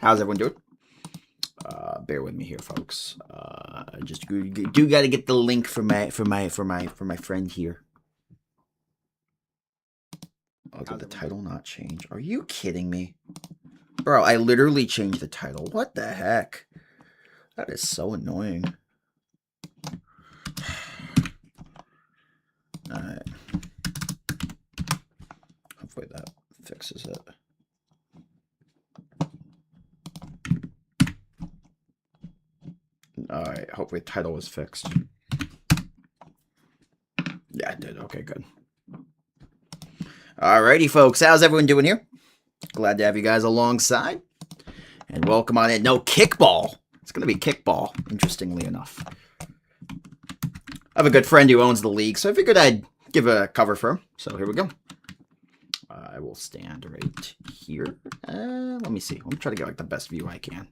How's everyone doing? Bear with me here, folks. Just do got to get the link for my friend here. Oh, did the title not change? Are you kidding me? Bro, I literally changed the title. What the heck? That is so annoying. Alright. Hopefully that fixes it. Alright, hopefully the title was fixed. Yeah, it did. Okay, good. Alrighty, folks. How's everyone doing here? Glad to have you guys alongside. And welcome on in. No, Kickball. It's going to be Kickball, interestingly enough. I have a good friend who owns the league, so I figured I'd give a cover for him. So here we go. I will stand right here. Let me see. Let me try to get like the best view I can.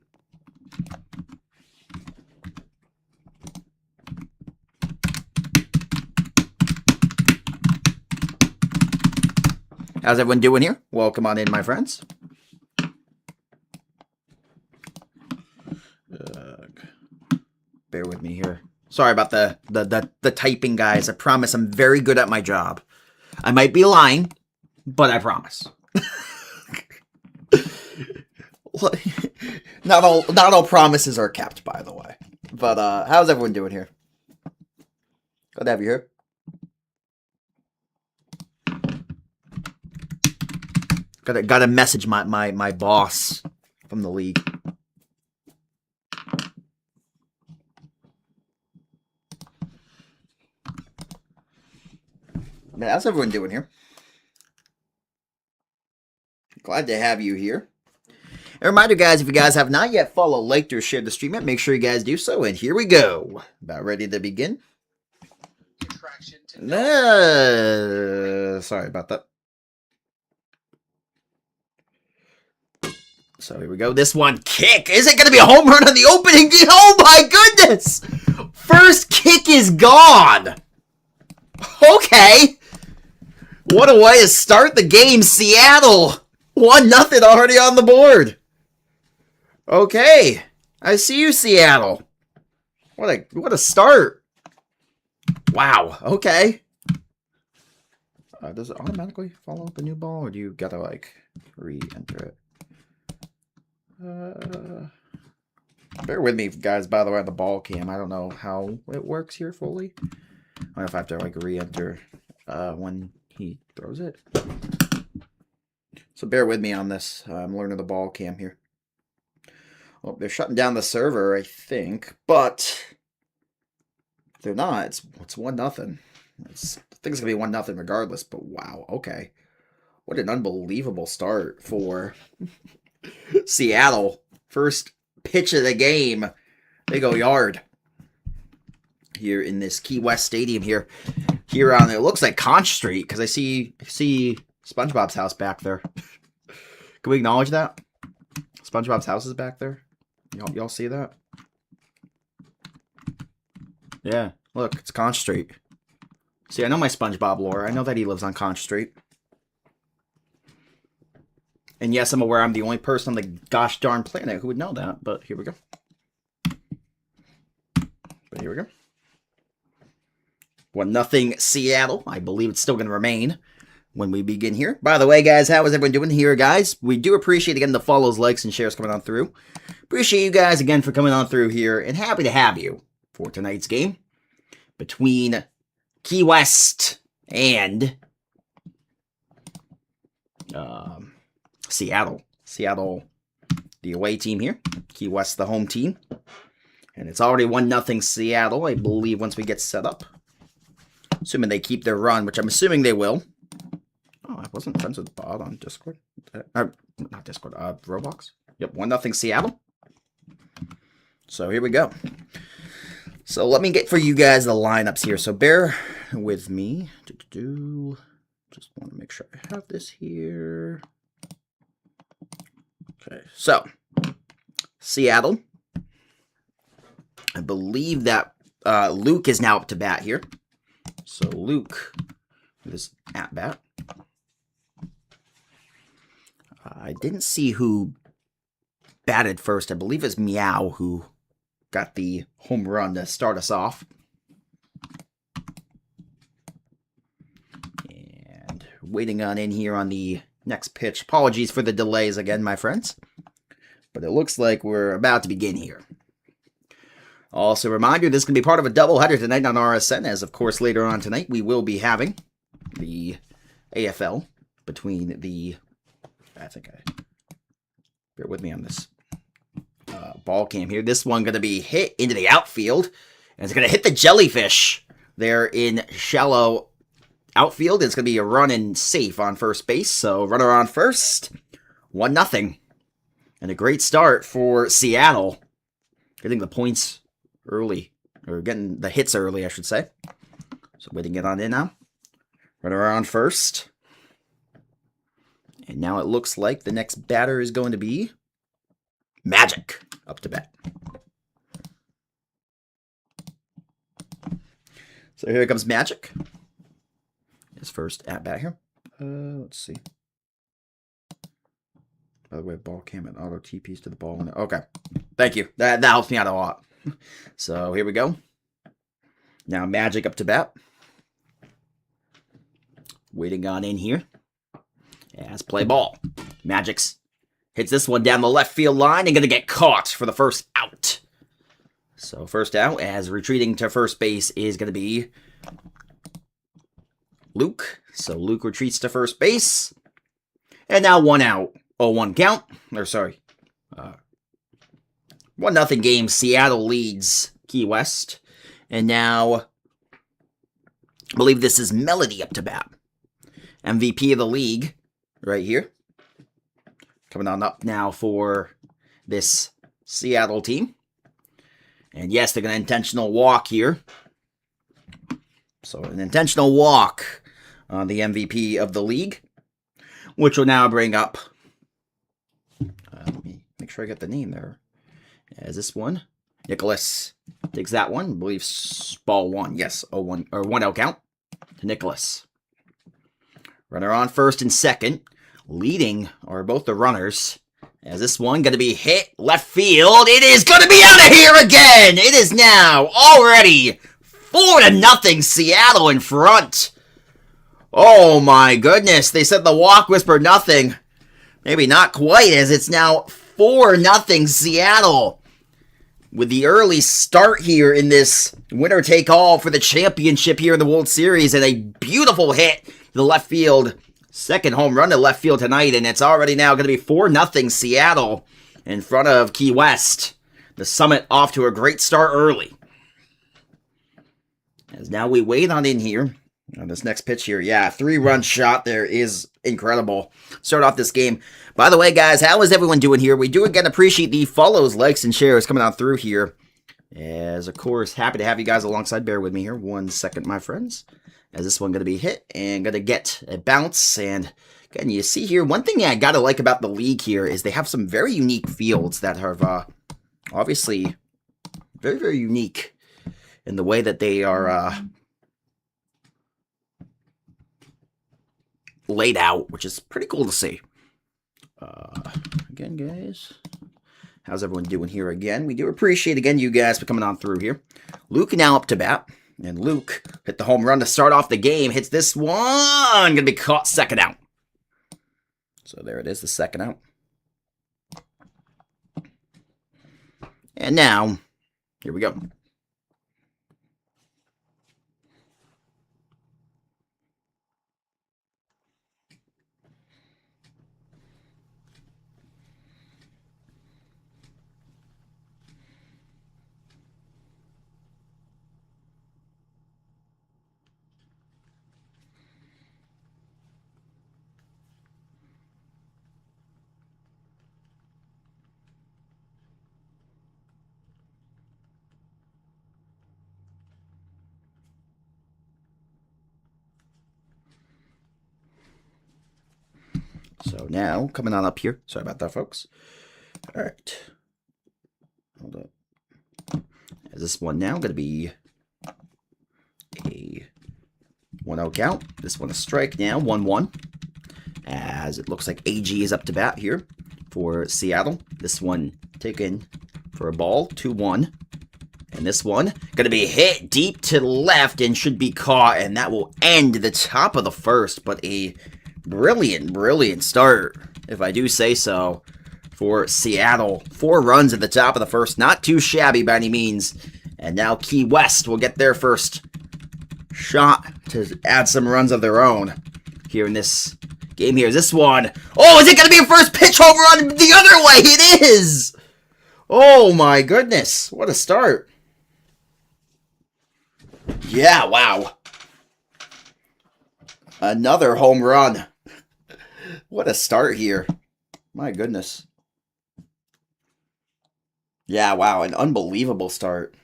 How's everyone doing here? Welcome on in, my friends. Bear with me here. Sorry about the typing, guys. I promise I'm very good at my job. I might be lying, but I promise. Not all promises are kept, by the way. But how's everyone doing here? Good to have you here. Gotta message my boss from the league. Man, how's everyone doing here? Glad to have you here. A reminder, guys, if you guys have not yet followed, liked, or shared the stream yet, make sure you guys do so. And here we go. About ready to begin. Sorry about that. So here we go. This one, kick. Is it going to be a home run on the opening? Oh my goodness! First kick is gone. Okay. What a way to start the game. Seattle 1-0 already on the board. Okay. I see you, Seattle. What a start. Wow. Okay. Does it automatically follow up a new ball, or do you gotta like re-enter it? Bear with me, guys, by the way, on the ball cam. I don't know how it works here fully. I don't know if I have to like re-enter when he throws it. So bear with me on this. I'm learning the ball cam here. Well, they're shutting down the server, I think, but if they're not, it's 1-0. I think it's gonna be 1-0 regardless, but wow, okay. What an unbelievable start for Seattle. First pitch of the game. They go yard here in this Key West Stadium here on, it looks like Conch Street, because I see SpongeBob's house back there. Can we acknowledge that? SpongeBob's house is back there. Y'all see that? Yeah, look, it's Conch Street. See, I know my SpongeBob lore. I know that he lives on Conch Street. And yes, I'm aware I'm the only person on the gosh darn planet who would know that, but here we go. But here we go. 1-0 Seattle. I believe it's still going to remain when we begin here. By the way, guys, how is everyone doing here, guys? We do appreciate, again, the follows, likes, and shares coming on through. Appreciate you guys, again, for coming on through here, and happy to have you for tonight's game between Key West and Seattle. Seattle, the away team here. Key West, the home team. And it's already 1-0 Seattle, I believe, once we get set up. Assuming they keep their run, which I'm assuming they will. Oh, I wasn't friends with Bob on Discord. Not Discord, Roblox. Yep, 1-0 Seattle. So here we go. So let me get for you guys the lineups here. So bear with me. Just want to make sure I have this here. Okay, so Seattle. I believe that Luke is now up to bat here. So Luke is at bat. I didn't see who batted first. I believe it's Meow who got the home run to start us off. And waiting on in here on the next pitch. Apologies for the delays again, my friends. But it looks like we're about to begin here. Also, reminder, this can be part of a doubleheader tonight on RSN, as of course later on tonight we will be having the AFL between the, bear with me on this ball cam here. This one going to be hit into the outfield, and it's going to hit the jellyfish there in shallow outfield. It's going to be a run and safe on first base, so runner on first, 1-0. And a great start for Seattle, getting the points early, or getting the hits early, I should say. So waiting to get on in now. Runner on first. And now it looks like the next batter is going to be Magic up to bat. So here comes Magic. His first at bat here. Let's see. By the way, ball cam and auto TPs to the ball. Okay. Thank you. That helps me out a lot. So here we go. Now Magic up to bat. Waiting on in here. As play ball. Magic's hits this one down the left field line and going to get caught for the first out. So first out, as retreating to first base is going to be Luke. So Luke retreats to first base. And now 1 out. 0-1 count. Or sorry. 1-0 game. Seattle leads Key West. And now, I believe this is Melody up to bat. MVP of the league right here. Coming on up now for this Seattle team. And yes, they're going to intentional walk here. So an intentional walk on the MVP of the league. Which will now bring up, let me make sure I get the name there. As this one, Nicholas takes that one. I believe ball 1. Yes, 0-1 or 1-0 count to Nicholas. Runner on first and second. Leading are both the runners. As this one going to be hit left field. It is going to be out of here again. It is now already 4-0 Seattle in front. Oh my goodness. They said the walk whispered nothing. Maybe not quite, as it's now 4-0 Seattle. With the early start here in this winner-take-all for the championship here in the World Series, and a beautiful hit to the left field. Second home run to left field tonight, and it's already now going to be 4-0 Seattle in front of Key West. The Summit off to a great start early. As now we wait on in here on this next pitch here. Yeah, 3-run shot there is incredible. Start off this game. By the way, guys, how is everyone doing here? We do again appreciate the follows, likes, and shares coming on through here. As, of course, happy to have you guys alongside. Bear with me here 1 second, my friends. As this one going to be hit and going to get a bounce. And again, you see here, one thing I got to like about the league here is they have some very unique fields that have obviously very, very unique in the way that they are laid out, which is pretty cool to see. Again, guys, how's everyone doing here again? We do appreciate, again, you guys for coming on through here. Luke now up to bat. And Luke hit the home run to start off the game. Hits this one. Going to be caught second out. So there it is, the second out. And now, here we go. So now, coming on up here. Sorry about that, folks. All right. Hold up. Is this one now going to be a 1-0 count? This one a strike now, 1-1. As it looks like AG is up to bat here for Seattle. This one taken for a ball, 2-1. And this one going to be hit deep to the left and should be caught, and that will end the top of the first. But a brilliant start, if I do say so, for Seattle. 4 runs at the top of the first, not too shabby by any means. And now Key West will get their first shot to add some runs of their own here in this game here. This one, oh, is it going to be a first pitch home run the other way? It is! Oh my goodness, what a start. Yeah, wow. Another home run. What a start here. My goodness. Yeah, wow, an unbelievable start.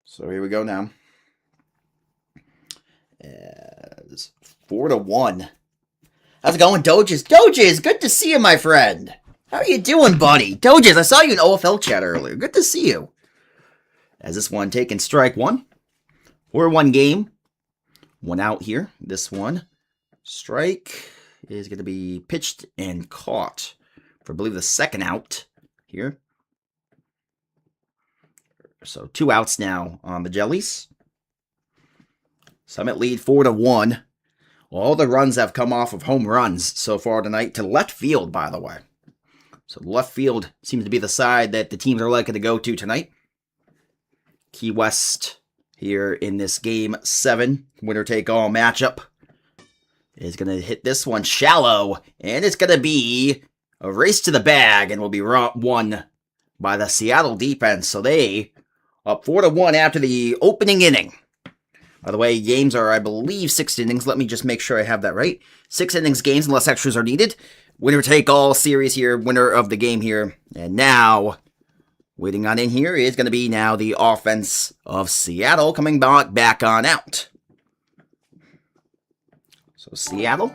So here we go now. As 4-1. How's it going, Doges? Doges, good to see you, my friend. How are you doing, buddy? Doges, I saw you in OFL chat earlier. Good to see you. As this one taking strike 1. 4-1 game. 1 out here. This one, strike, is going to be pitched and caught for, I believe, the second out here. So 2 outs now on the Jellies. Summit lead 4-1. All the runs have come off of home runs so far tonight to left field, by the way. So left field seems to be the side that the teams are likely to go to tonight. Key West here in this Game 7 winner-take-all matchup is going to hit this one shallow, and it's going to be a race to the bag and will be won by the Seattle defense. So they up 4-1 after the opening inning. By the way, games are, I believe, 6 innings. Let me just make sure I have that right. 6 innings games unless extras are needed. Winner-take-all series here. Winner of the game here. And now, waiting on in here is going to be now the offense of Seattle coming back on out. So Seattle,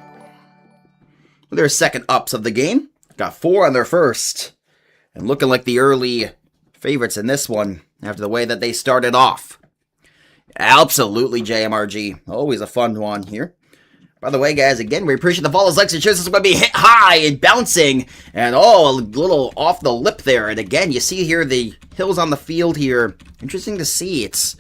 with their second ups of the game. Got 4 on their first. And looking like the early favorites in this one after the way that they started off. Absolutely, JMRG. Always a fun one here. By the way, guys, again, we appreciate the follows, likes, and shares. This is going to be hit high and bouncing. And, oh, a little off the lip there. And, again, you see here the hills on the field here. Interesting to see. It's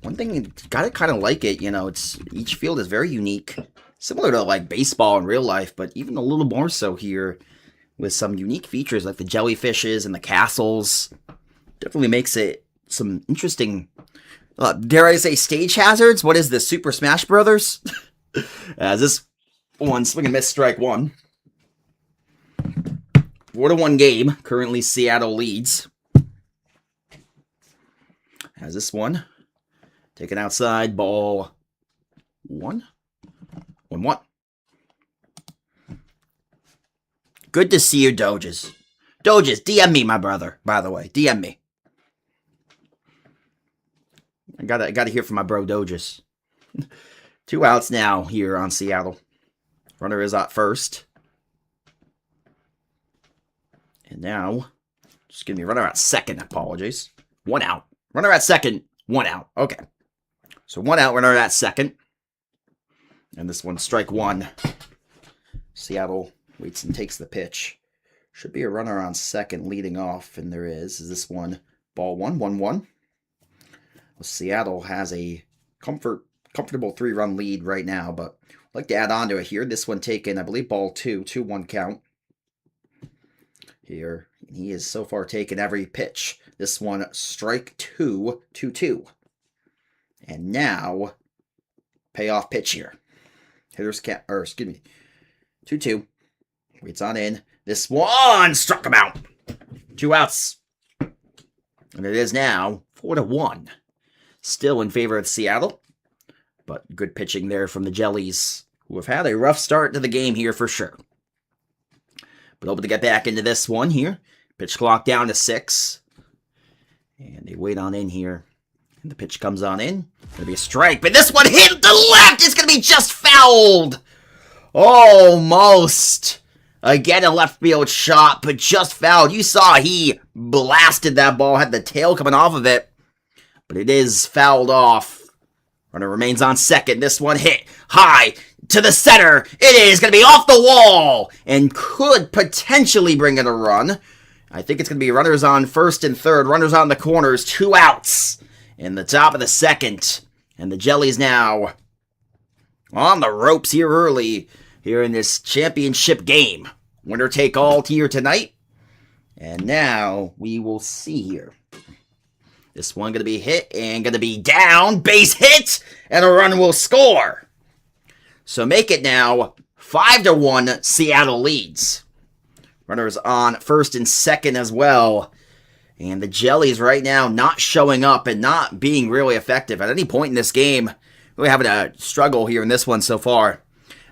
one thing, you got to kind of like it. You know, it's each field is very unique. Similar to, like, baseball in real life, but even a little more so here with some unique features like the jellyfishes and the castles. Definitely makes it some interesting... dare I say stage hazards? What is this, Super Smash Brothers? As this one, swing and miss, strike 1. 4-1 game. Currently Seattle leads. As this one, taken outside, ball 1. 1-1. Good to see you, Doges. Doges, DM me, my brother, by the way. DM me. I gotta hear from my bro Doges. 2 outs now here on Seattle. Runner is at first. And now, just give me runner at second. Apologies. 1 out. Runner at second. 1 out. Okay. So 1 out, runner at second. And this one, strike 1. Seattle waits and takes the pitch. Should be a runner on second leading off, and there is. Is this one, ball 1, 1-1. Well, Seattle has a comfortable 3-run lead right now, but I'd like to add on to it here. This one taken, I believe, ball 2, 2-1 count. Here, he has so far taken every pitch. This one, strike 2, 2-2. And now, payoff pitch here. Hitter's cap, or excuse me, 2-2. Waits on in. This one struck him out. 2 outs. And it is now 4-1. Still in favor of Seattle. But good pitching there from the Jellies, who have had a rough start to the game here for sure. But hoping to get back into this one here. Pitch clock down to 6. And they wait on in here. And the pitch comes on in. Gonna be a strike, but this one hit the left! It's gonna be just fouled! Almost! Again, a left field shot, but just fouled. You saw he blasted that ball, had the tail coming off of it. but it is fouled off. Runner remains on second. This one hit high to the center. It is going to be off the wall and could potentially bring in a run. I think it's going to be runners on first and third. Runners on the corners. 2 outs in the top of the second. And the Jellies now on the ropes here early here in this championship game. Winner take all here tonight. And now we will see here. This one going to be hit and going to be down. Base hit and a run will score. So make it now 5-1 Seattle leads. Runners on first and second as well. And the Jellies right now not showing up and not being really effective at any point in this game. Really having a struggle here in this one so far.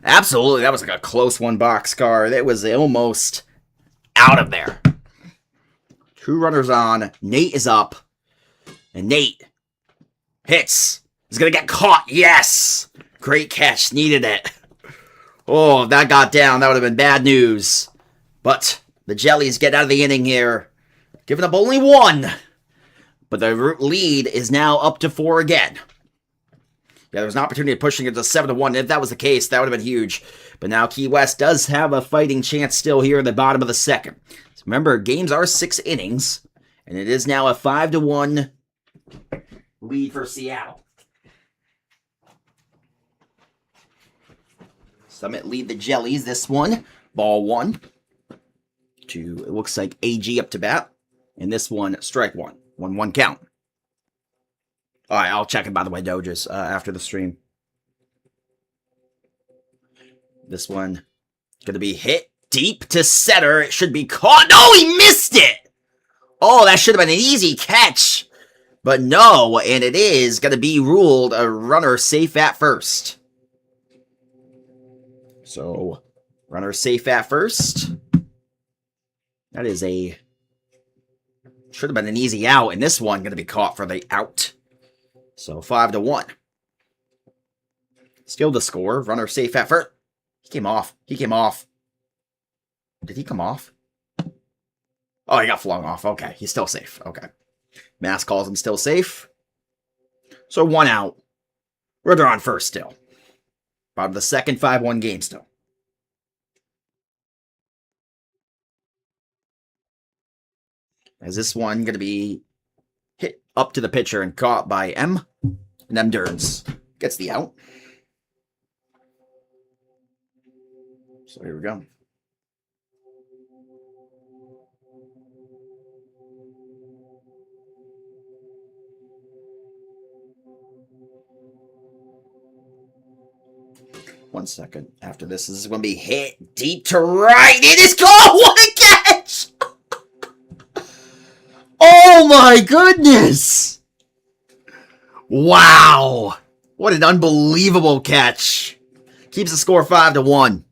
Absolutely, that was like a close one boxcar. That was almost out of there. 2 runners on. Nate is up. And Nate hits. He's going to get caught. Yes! Great catch. Needed it. Oh, if that got down, that would have been bad news. But the Jellies get out of the inning here. Giving up only 1. But the lead is now up to 4 again. Yeah, there was an opportunity of pushing it to 7-1. If that was the case, that would have been huge. But now Key West does have a fighting chance still here in the bottom of the second. So remember, games are 6 innings. And it is now a 5-1 lead for Seattle. Summit lead the Jellies this one. Ball 1. To, it looks like AG up to bat. And this one, strike 1. 1-1 count. All right, I'll check it, by the way, Doges, after the stream. This one going to be hit deep to center. It should be caught. No, he missed it! Oh, that should have been an easy catch. But no, and it is going to be ruled a runner safe at first. So, runner safe at first. That is a... should have been an easy out, and this one going to be caught for the out. So, 5-1. Still the score. Runner safe at first. He came off. He came off. Did he come off? Oh, he got flung off. Okay, he's still safe. Okay. Mass calls him still safe. So 1 out. Runner on first still. Bottom of the second, 5-1 game still. As this one going to be hit up to the pitcher and caught by M. And M. Durns gets the out. So here we go. One second. After this is going to be hit deep to right. It is caught. What a catch! Oh my goodness! Wow! What an unbelievable catch. Keeps the score 5-1.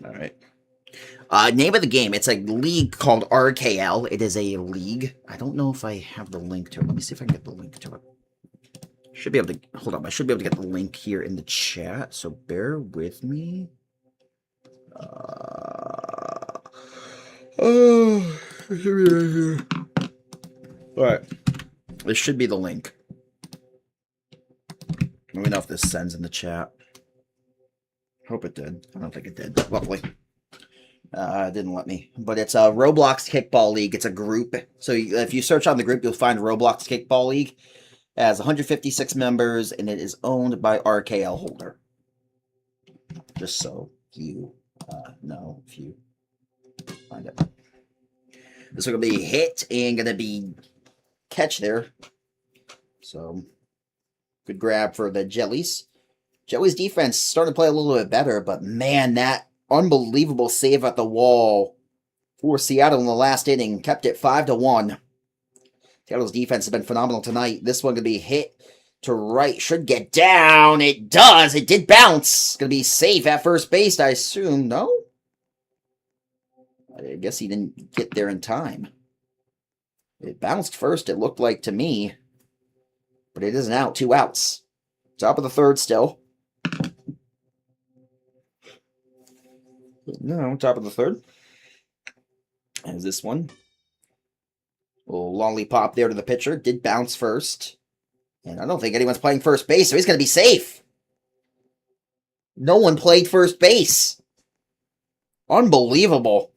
All right. Name of the game. It's a league called RKL. It is a league. I don't know if I have the link to it. Let me see if I can get the link to it. Should be able to... hold on. I should be able to get the link here in the chat. So bear with me. Oh, it should be right here. All right. This should be the link. Let me know if this sends in the chat. Hope it did. I don't think it did. Lovely. It didn't let me. But it's a Roblox Kickball League. It's a group. So if you search on the group, you'll find Roblox Kickball League. It has 156 members, and it is owned by RKL Holder. Just so you know if you find it. This is going to be hit and going to be catch there. So, good grab for the Jellies. Jellies defense started to play a little bit better, but man, that unbelievable save at the wall for Seattle in the last inning kept it 5-1. Seattle's defense has been phenomenal tonight. This one going to be hit to right. Should get down. It does. It did bounce. Going to be safe at first base, I assume. No? I guess he didn't get there in time. It bounced first, it looked like to me. But it is an out. 2 outs. Top of the third still. No, top of the third. As this one. Little lollipop there to the pitcher. Did bounce first. And I don't think anyone's playing first base, so he's going to be safe. No one played first base. Unbelievable.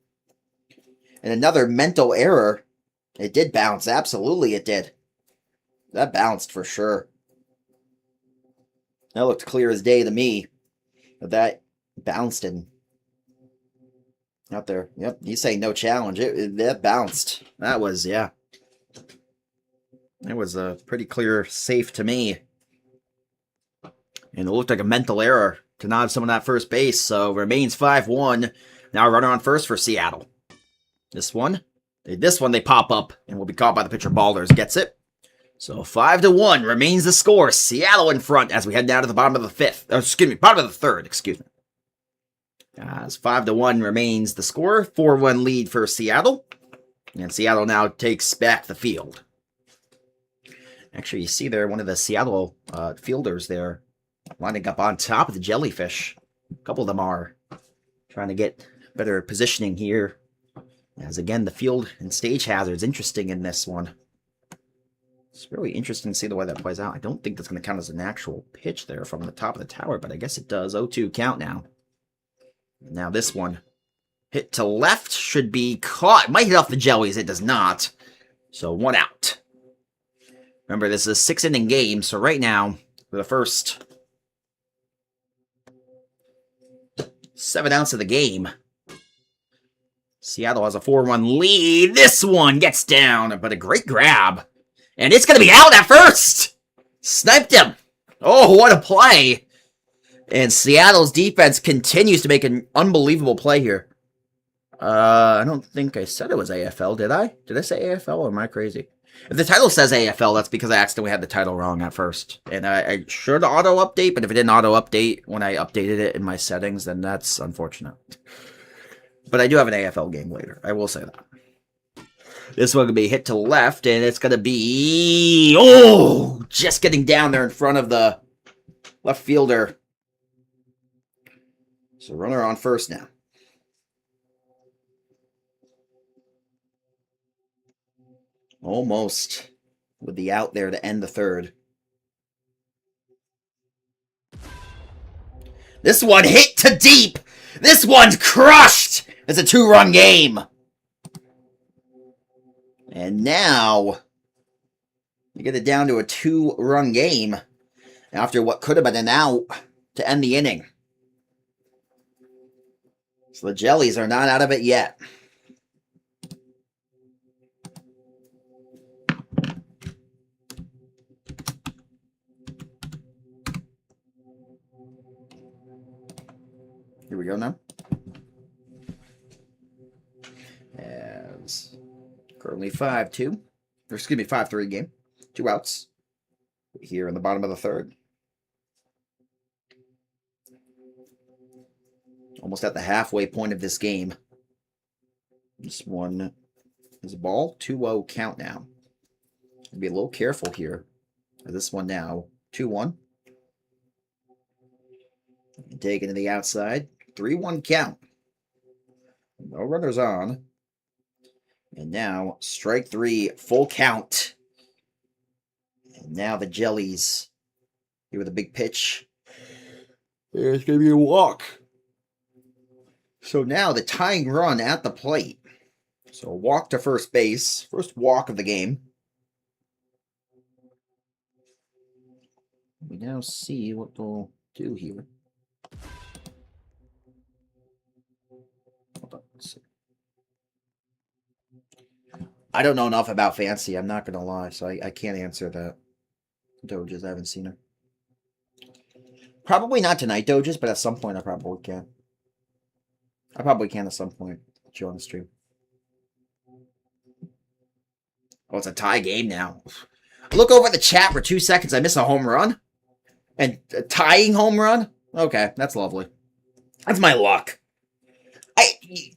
And another mental error. It did bounce. Absolutely it did. That bounced for sure. That looked clear as day to me. But that bounced and out there. Yep, you say no challenge. That bounced. That was, yeah. It was a pretty clear safe to me. And it looked like a mental error to not have someone at first base. So remains 5-1. Now a runner on first for Seattle. This one they pop up and will be caught by the pitcher. Balders gets it. So 5-1 remains the score. Seattle in front as we head down to the bottom of the fifth. Bottom of the third, excuse me. As 5-1 remains the score. 4-1 lead for Seattle. And Seattle now takes back the field. Actually, you see there one of the Seattle fielders there lining up on top of the jellyfish. A couple of them are trying to get better positioning here. As again, the field and stage hazards interesting in this one. It's really interesting to see the way that plays out. I don't think that's going to count as an actual pitch there from the top of the tower, but I guess it does. 0-2 count now. Now this one. Hit to left should be caught. It might hit off the jellies. It does not. So 1 out. Remember, this is a 6-inning game, so right now, for the first 7 outs of the game, Seattle has a 4-1 lead. This one gets down, but a great grab. And it's going to be out at first. Sniped him. Oh, what a play. And Seattle's defense continues to make an unbelievable play here. I don't think I said it was AFL, did I? Did I say AFL or am I crazy? If the title says AFL, that's because I accidentally had the title wrong at first. And I should auto-update, but if it didn't auto-update when I updated it in my settings, then that's unfortunate. But I do have an AFL game later. I will say that. This one will be hit to left, and it's going to be... Oh! Just getting down there in front of the left fielder. So runner on first now. Almost with the out there to end the third. This one hit to deep. This one's crushed. It's a 2-run game. And now you get it down to a 2-run game after what could have been an out to end the inning. So the Jellies are not out of it yet. Here we go now. As currently 5-2. Or excuse me, 5-3 game. 2 outs. Here in the bottom of the third. Almost at the halfway point of this game. This one is a ball. 2-0 count now. Be a little careful here. This one now, 2-1. Taken to the outside. 3-1 count. No runners on. And now, strike 3, full count. And now the Jellies. Here with a big pitch. There's going to be a walk. So now the tying run at the plate. So a walk to first base. First walk of the game. We now see what they'll do here. Hold on, let's see. I don't know enough about Fancy, I'm not going to lie, so I can't answer that. Doges, I haven't seen her. Probably not tonight, Doges, but at some point I probably can. I probably can at some point. Put you on the stream. Oh, it's a tie game now. Look over the chat for 2 seconds. I miss a home run. And a tying home run? Okay, that's lovely. That's my luck.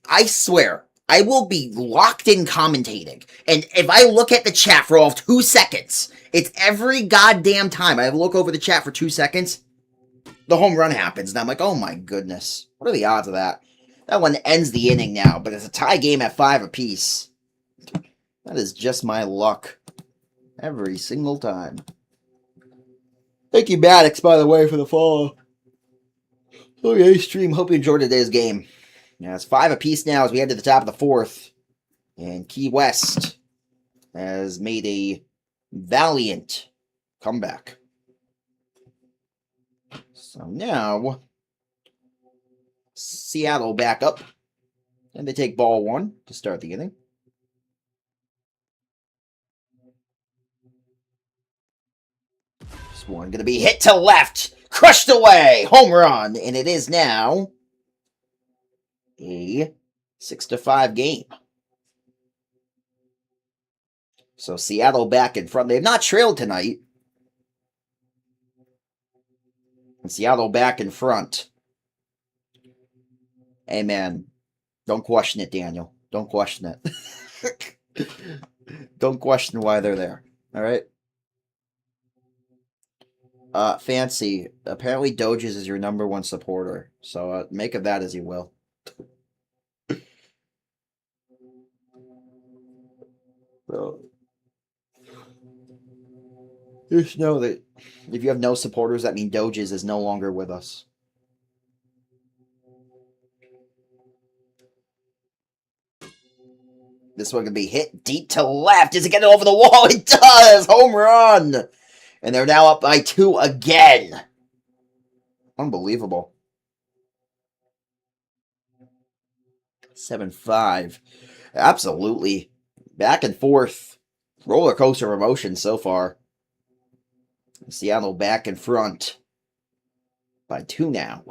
I swear, I will be locked in commentating. And if I look at the chat for all of 2 seconds, it's every goddamn time I look over the chat for 2 seconds, the home run happens. And I'm like, oh my goodness. What are the odds of that? That one ends the inning now, but it's a tie game at 5 apiece. That is just my luck. Every single time. Thank you, Maddox, by the way, for the follow. Okay, stream. Hope you enjoyed today's game. Yeah, it's 5 apiece now as we head to the top of the 4th. And Key West has made a valiant comeback. So now, Seattle back up. And they take ball 1 to start the inning. This one going to be hit to left. Crushed away. Home run. And it is now a 6-5 game. So Seattle back in front. They have not trailed tonight. And Seattle back in front. Hey, man. Don't question it, Daniel. Don't question it. Don't question why they're there. All right? Fancy. Apparently Doges is your #1 supporter. So make of that as you will. So, just know that if you have no supporters, that means Doges is no longer with us. This one could be hit deep to left. Is it getting over the wall? It does! Home run! And they're now up by 2 again. Unbelievable. 7-5. Absolutely. Back and forth. Roller coaster of emotions so far. Seattle back in front. By 2 now.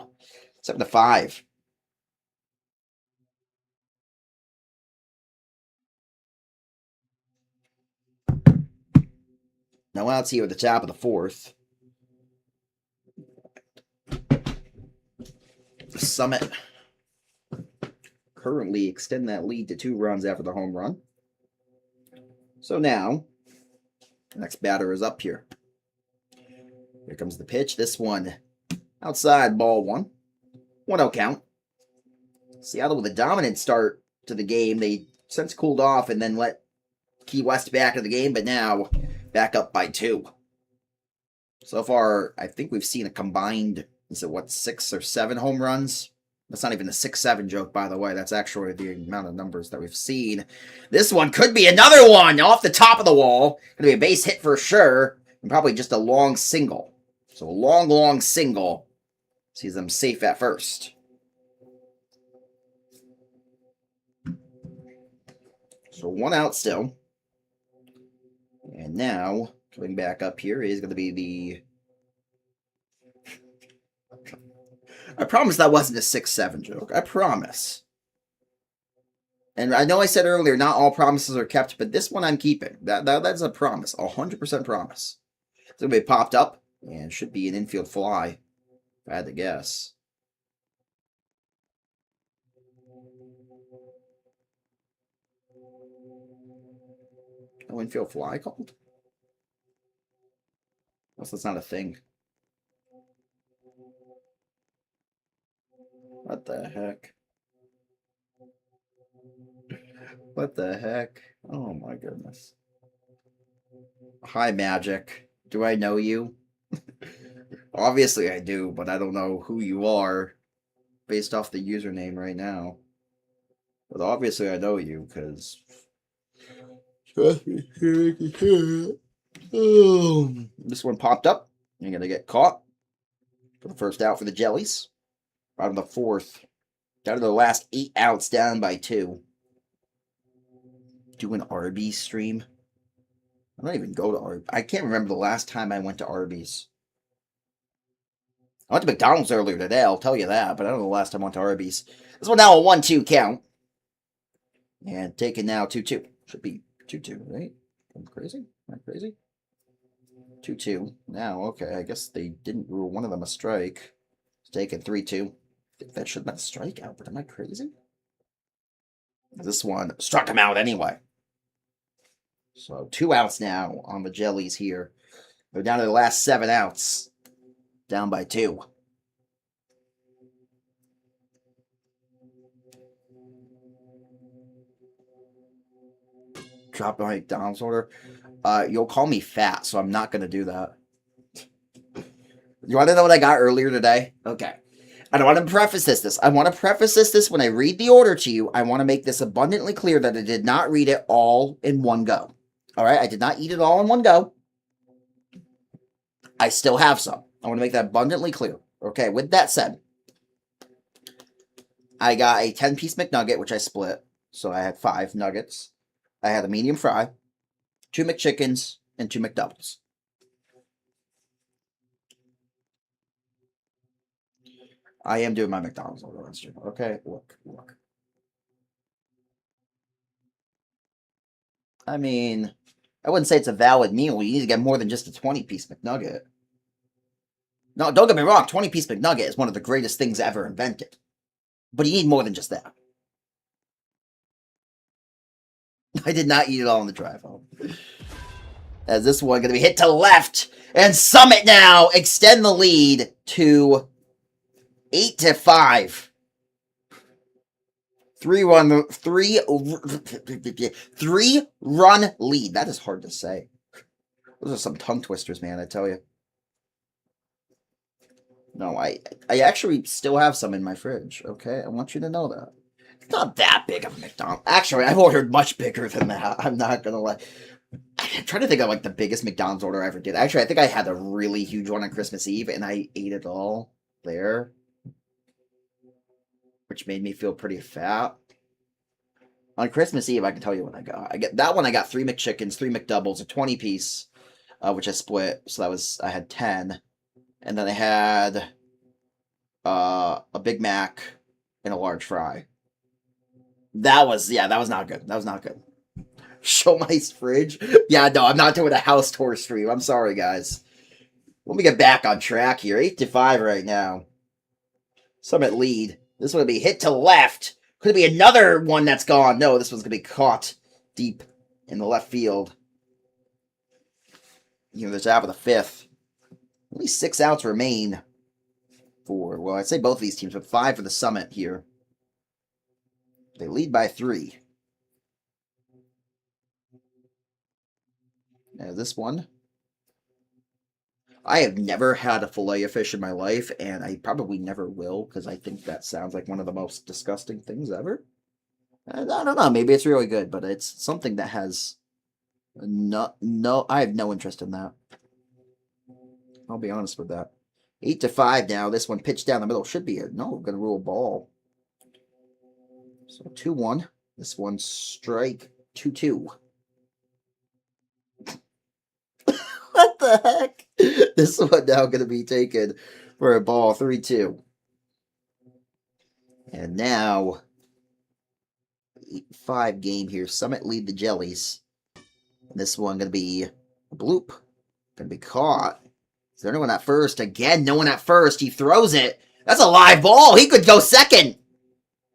7-5. No outs here at the top of the 4th. The Summit currently extend that lead to 2 runs after the home run. So now, the next batter is up here. Here comes the pitch. This one outside, ball 1. 1-0 count. Seattle with a dominant start to the game. They since cooled off and then let Key West back into the game, but now back up by 2. So far, I think we've seen a combined, 6 or 7 home runs? That's not even a 6-7 joke, by the way. That's actually the amount of numbers that we've seen. This one could be another one off the top of the wall. Going to be a base hit for sure, and probably just a long single. So a long, long single sees them safe at first. So 1 out still. And now, coming back up here is going to be the... I promise that wasn't a 6-7 joke. I promise. And I know I said earlier, not all promises are kept, but this one I'm keeping. That's a promise. 100% promise. It's going to be popped up, and should be an infield fly, if I had to guess. No infield fly called? Unless that's not a thing. What the heck? What the heck? Oh my goodness. Hi, Magic. Do I know you? Obviously I do, but I don't know who you are based off the username right now. But obviously I know you, because... Trust me. This one popped up. You're going to get caught for the first out for the Jellies. Out of the 4th. Down to the last 8 outs, down by 2. Do an Arby's stream? I don't even go to Arby's. I can't remember the last time I went to Arby's. I went to McDonald's earlier today, I'll tell you that, but I don't know the last time I went to Arby's. This one now a 1-2 count. And taken now 2-2. Should be 2-2, right? I'm crazy? Am I crazy? 2-2. Now, okay, I guess they didn't rule one of them a strike. It's taken 3-2. I think that should have been a strikeout, but am I crazy? This one struck him out anyway. So 2 outs now on the jellies here. They're down to the last 7 outs. Down by 2. Drop my McDonald's order. You'll call me fat, so I'm not going to do that. You want to know what I got earlier today? Okay. I don't want to preface this. I want to preface this when I read the order to you. I want to make this abundantly clear that I did not read it all in one go. All right? I did not eat it all in one go. I still have some. I want to make that abundantly clear. Okay, with that said, I got a 10-piece McNugget, which I split. So I had 5 nuggets. I had a medium fry, 2 McChickens, and 2 McDoubles. I am doing my McDonald's order on stream. Okay, look. I mean, I wouldn't say it's a valid meal. You need to get more than just a 20-piece McNugget. No, don't get me wrong. 20-piece McNugget is one of the greatest things ever invented. But you need more than just that. I did not eat it all on the drive home. As this one going to be hit to left. And Summit now extend the lead to 8-5. 3-run lead. That is hard to say. Those are some tongue twisters, man, I tell you. No, I actually still have some in my fridge, okay? I want you to know that. It's not that big of a McDonald's. Actually, I've ordered much bigger than that. I'm not gonna lie. I'm trying to think of, like, the biggest McDonald's order I ever did. Actually, I think I had a really huge one on Christmas Eve, and I ate it all there. Which made me feel pretty fat. On Christmas Eve, I can tell you what I got. I got 3 McChickens, 3 McDoubles, a 20-piece, which I split. So I had 10. And then I had a Big Mac and a large fry. That was not good. That was not good. Show my fridge? Yeah, no, I'm not doing a house tour stream. I'm sorry, guys. Let me get back on track here. 8-5 right now. Summit lead. This one will be hit to left. Could it be another one that's gone? No, this one's going to be caught deep in the left field. The top of the 5th. Only 6 outs remain for, well, I'd say both of these teams, but 5 for the Summit here. They lead by 3. Now this one. I have never had a fillet of fish in my life, and I probably never will, because I think that sounds like one of the most disgusting things ever. I don't know, maybe it's really good, but it's something that has I have no interest in that. I'll be honest with that. 8-5 now. This one pitched down the middle. Should be we're going to rule a ball. So 2-1. This one strike 2-2. What the heck? This one now going to be taken for a ball 3-2. And now 8-5 game here. Summit lead the Jellies. And this one going to be a bloop. Going to be caught. Is there no one at first? Again, no one at first. He throws it. That's a live ball. He could go second.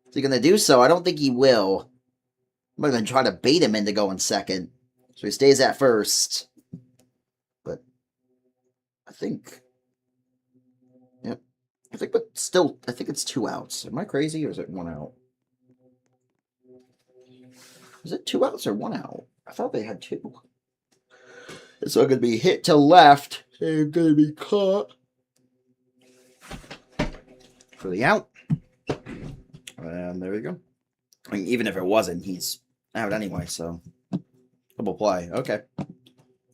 Is he going to do so? I don't think he will. I'm going to try to bait him into going second. So he stays at first. But I think... Yep. I think it's 2 outs. Am I crazy or is it 1 out? Is it 2 outs or 1 out? I thought they had 2. It's going to be hit to left. They're going to be caught for the out. And there we go. I mean, even if it wasn't, he's out anyway, so double play. Okay.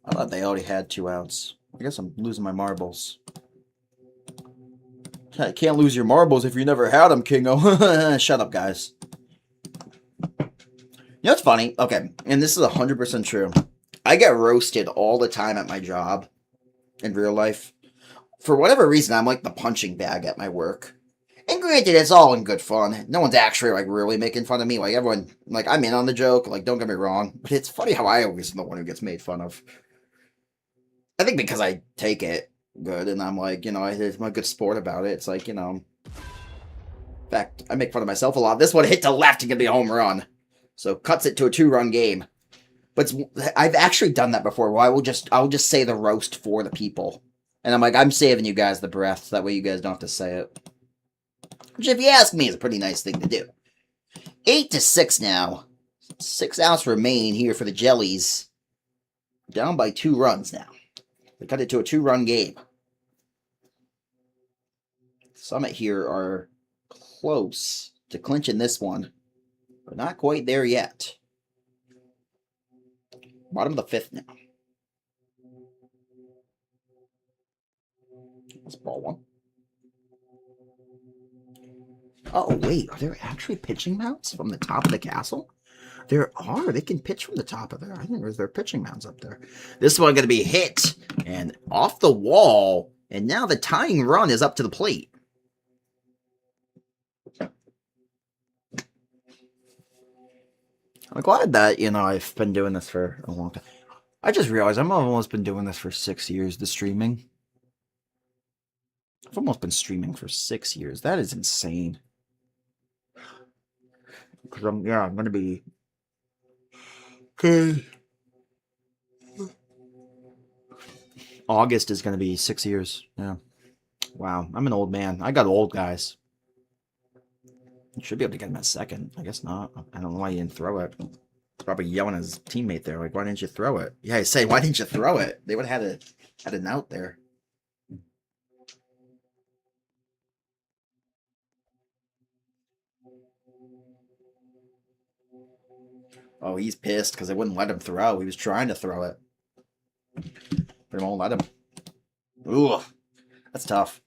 I thought they already had 2 outs. I guess I'm losing my marbles. I can't lose your marbles if you never had them, Kingo. Shut up, guys. You know what's funny? Okay, and this is 100% true. I get roasted all the time at my job in real life. For whatever reason, I'm like the punching bag at my work. And granted, it's all in good fun. No one's actually, like, really making fun of me. Like, everyone, like, I'm in on the joke. Like, don't get me wrong. But it's funny how I always am the one who gets made fun of. I think because I take it good, and I'm like, I'm a good sport about it. It's like, In fact, I make fun of myself a lot. This one hit to left and gonna be a home run. So cuts it to a 2-run game. But I've actually done that before. Where I'll just say the roast for the people, and I'm like, I'm saving you guys the breath, so that way you guys don't have to say it. Which, if you ask me, is a pretty nice thing to do. 8-6 now. 6 outs remain here for the Jellies. Down by 2 runs now. They cut it to a 2-run game. Summit here are close to clinching this one, but not quite there yet. Bottom of the 5th now. Let's ball one. Oh, wait. Are there actually pitching mounts from the top of the castle? There are. They can pitch from the top of there. I didn't realize there are pitching mounts up there. This one going to be hit and off the wall. And now the tying run is up to the plate. I'm glad that, I've been doing this for a long time. I just realized I've almost been doing this for 6 years, the streaming. I've almost been streaming for 6 years. That is insane. Because I'm going to be... Okay. August is going to be 6 years. Yeah. Wow. I'm an old man. I got old, guys. You should be able to get him at second. I guess not. I don't know why you didn't throw it. He's probably yelling at his teammate there. Like, why didn't you throw it? Yeah, he's saying, why didn't you throw it? They would have had an out there. Oh, he's pissed because they wouldn't let him throw. He was trying to throw it. But they won't let him. Ooh, that's tough.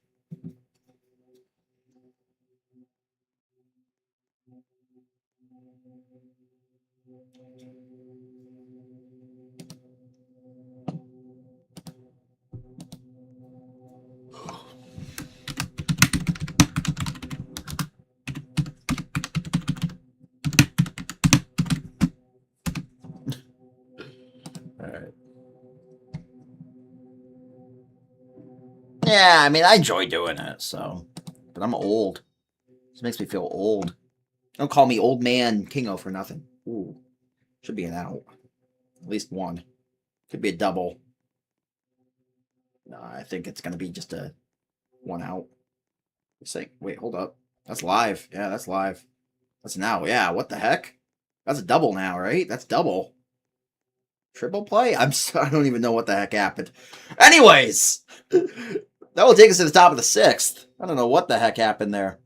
Yeah, I mean, I enjoy doing it, so. But I'm old. This makes me feel old. Don't call me old man Kingo for nothing. Ooh. Should be an out. At least one. Could be a double. No, I think it's going to be just a 1 out. Saying, wait, hold up. That's live. Yeah, that's live. That's an out. Yeah, what the heck? That's a double now, right? That's double. Triple play? I don't even know what the heck happened. Anyways, that will take us to the top of the 6th. I don't know what the heck happened there.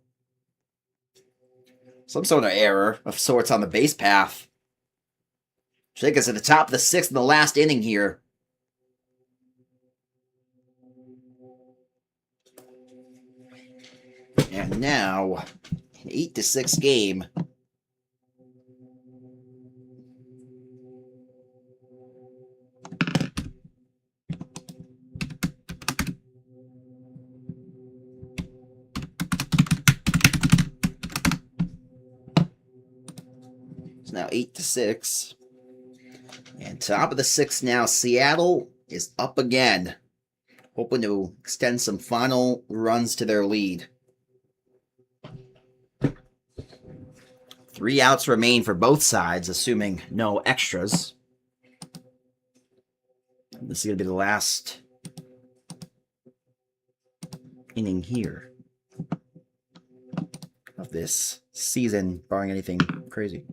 Some sort of error of sorts on the base path. Take us to the top of the 6th in the last inning here. And now, an 8-6 game. It's now 8-6. And top of the 6th now, Seattle is up again. Hoping to extend some final runs to their lead. 3 outs remain for both sides, assuming no extras. This is going to be the last inning here of this season, barring anything crazy.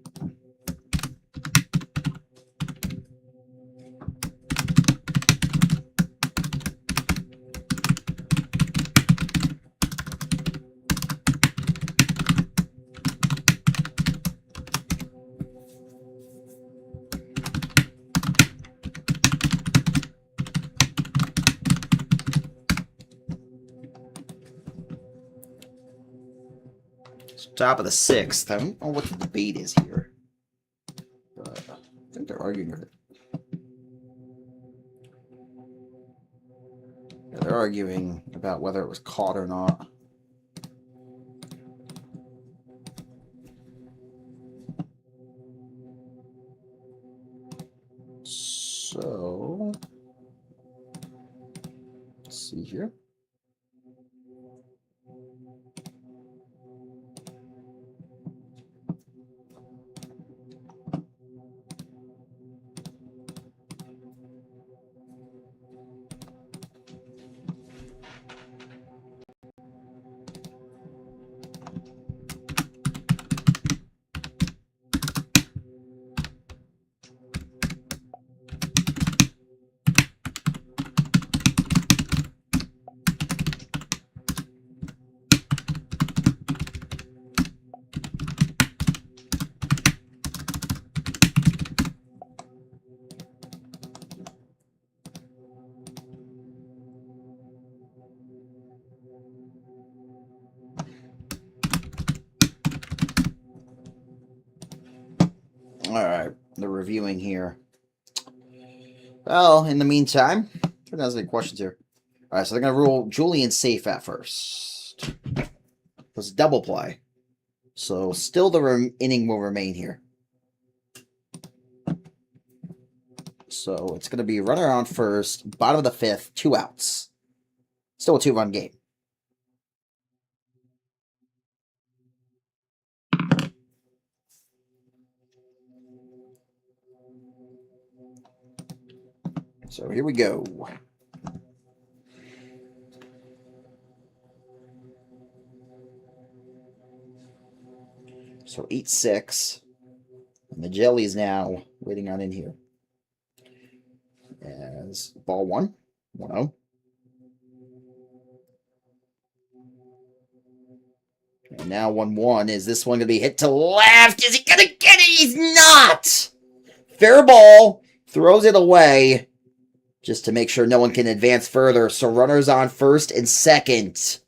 Top of the 6th. I don't know what the debate is here. But I think they're arguing it. Yeah, they're arguing about whether it was caught or not. So, let's see here. Alright, they're reviewing here. Well, in the meantime, who has any questions here? Alright, so they're going to rule Julian safe at first. It was a double play. So still the inning will remain here. So it's going to be runner on first, bottom of the fifth, 2 outs. Still a 2-run game. So here we go. So 8-6. And the jelly is now waiting on in here. As ball 1, 1-0. And now 1-1. Is this one going to be hit to left? Is he going to get it? He's not! Fair ball. Throws it away. Just to make sure no one can advance further. So runners on first and second.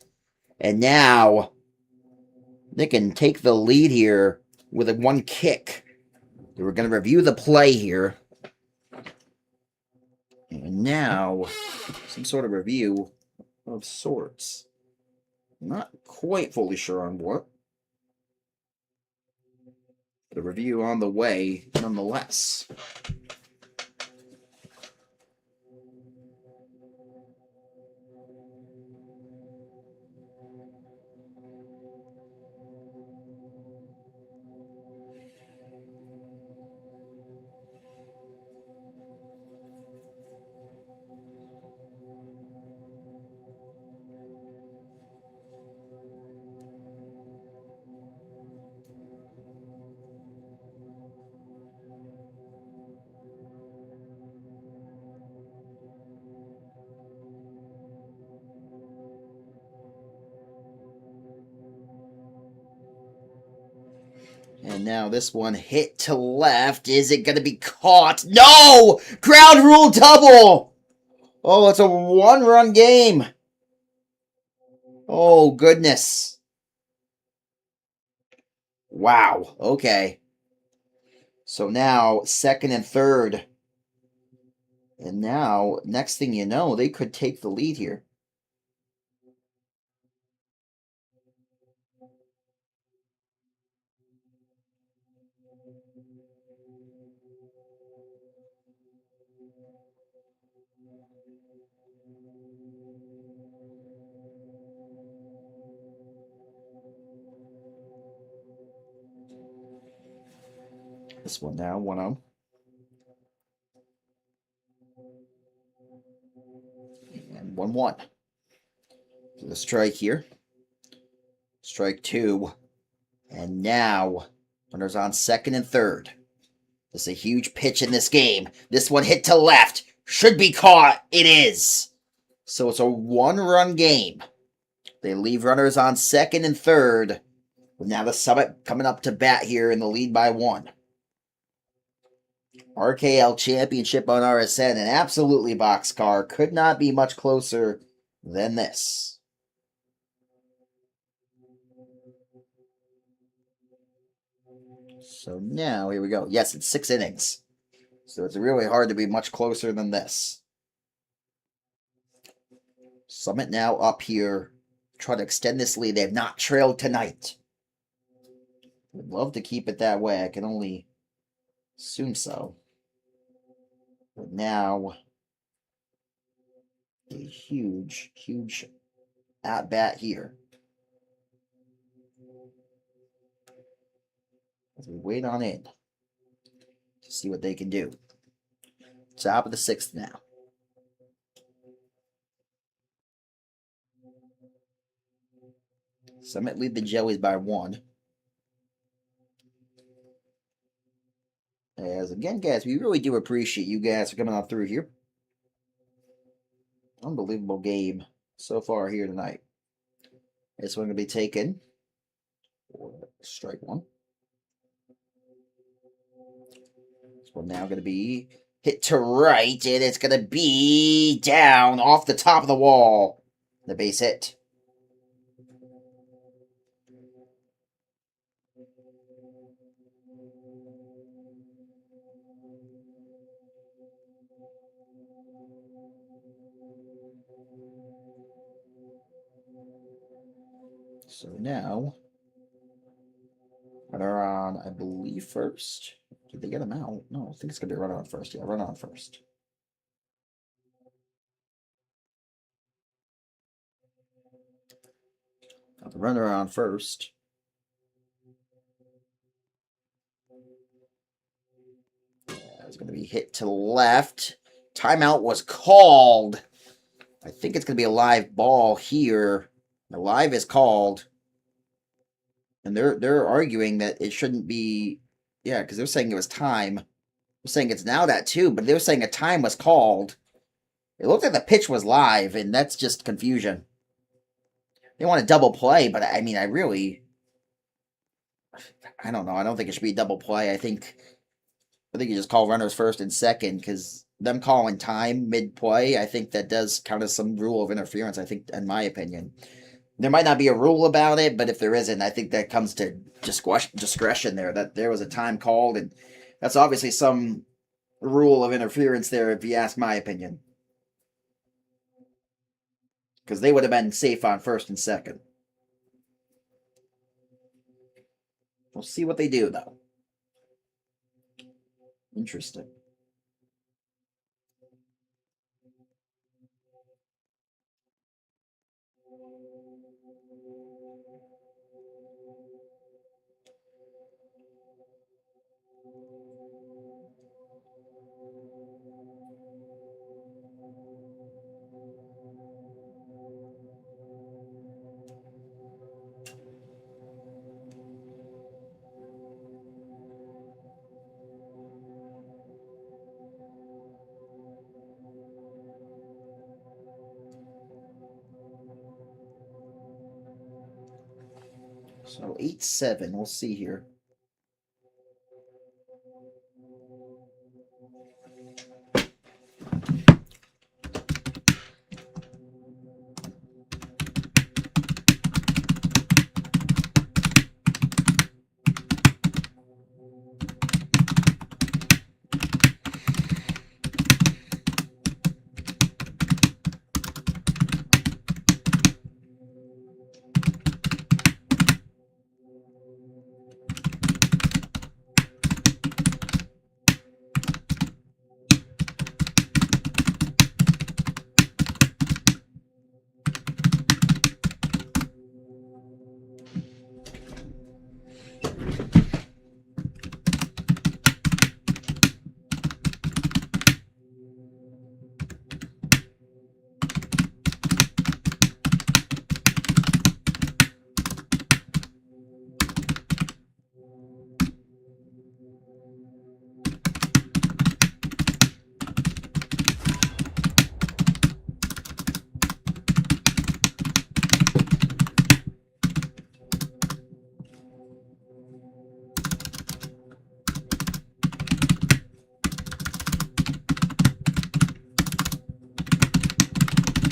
And now they can take the lead here with a 1 kick. We're going to review the play here. And now, some sort of review of sorts. Not quite fully sure on what. The review on the way, nonetheless. And now this one hit to left. Is it going to be caught? No! Ground rule double! Oh, it's a 1-run game. Oh, goodness. Wow. Okay. So now, second and third. And now, next thing you know, they could take the lead here. This one now, 1-0. And 1-1. So the strike here. Strike 2. And now, runners on second and third. This is a huge pitch in this game. This one hit to left. Should be caught. It is. So it's a 1-run game. They leave runners on second and third. With now the Summit coming up to bat here in the lead by 1. RKL Championship on RSN. And absolutely, Boxcar, could not be much closer than this. So now, here we go. Yes, it's 6 innings. So it's really hard to be much closer than this. Summit now up here. Try to extend this lead. They have not trailed tonight. Would love to keep it that way. I can only assume so. But now, a huge, huge at-bat here. As we wait on in to see what they can do. Top of the 6th now. Summit lead the Jellies by 1. As again, guys, we really do appreciate you guys for coming on through here. Unbelievable game so far here tonight. This one going to be taken for strike 1. This one now going to be hit to right, and it's going to be down off the top of the wall. The base hit. So now, runner on, I believe, first. Did they get him out? No, I think it's going to be runner on first. Yeah, runner on first. Got the runner on first. Yeah, it's going to be hit to the left. Timeout was called. I think it's going to be a live ball here. The live is called. And they're arguing that it shouldn't be, yeah, because they're saying it was time. They're saying it's now that too, but they're saying a time was called. It looked like the pitch was live, and that's just confusion. They want a double play, but I mean, I don't know. I don't think it should be a double play. I think you just call runners first and second, because them calling time mid play, I think that does count as some rule of interference. I think, in my opinion. There might not be a rule about it, but if there isn't, I think that comes to discretion there. That there was a time called, and that's obviously some rule of interference there, if you ask my opinion. Because they would have been safe on first and second. We'll see what they do, though. Interesting. So 8-7. We'll see here.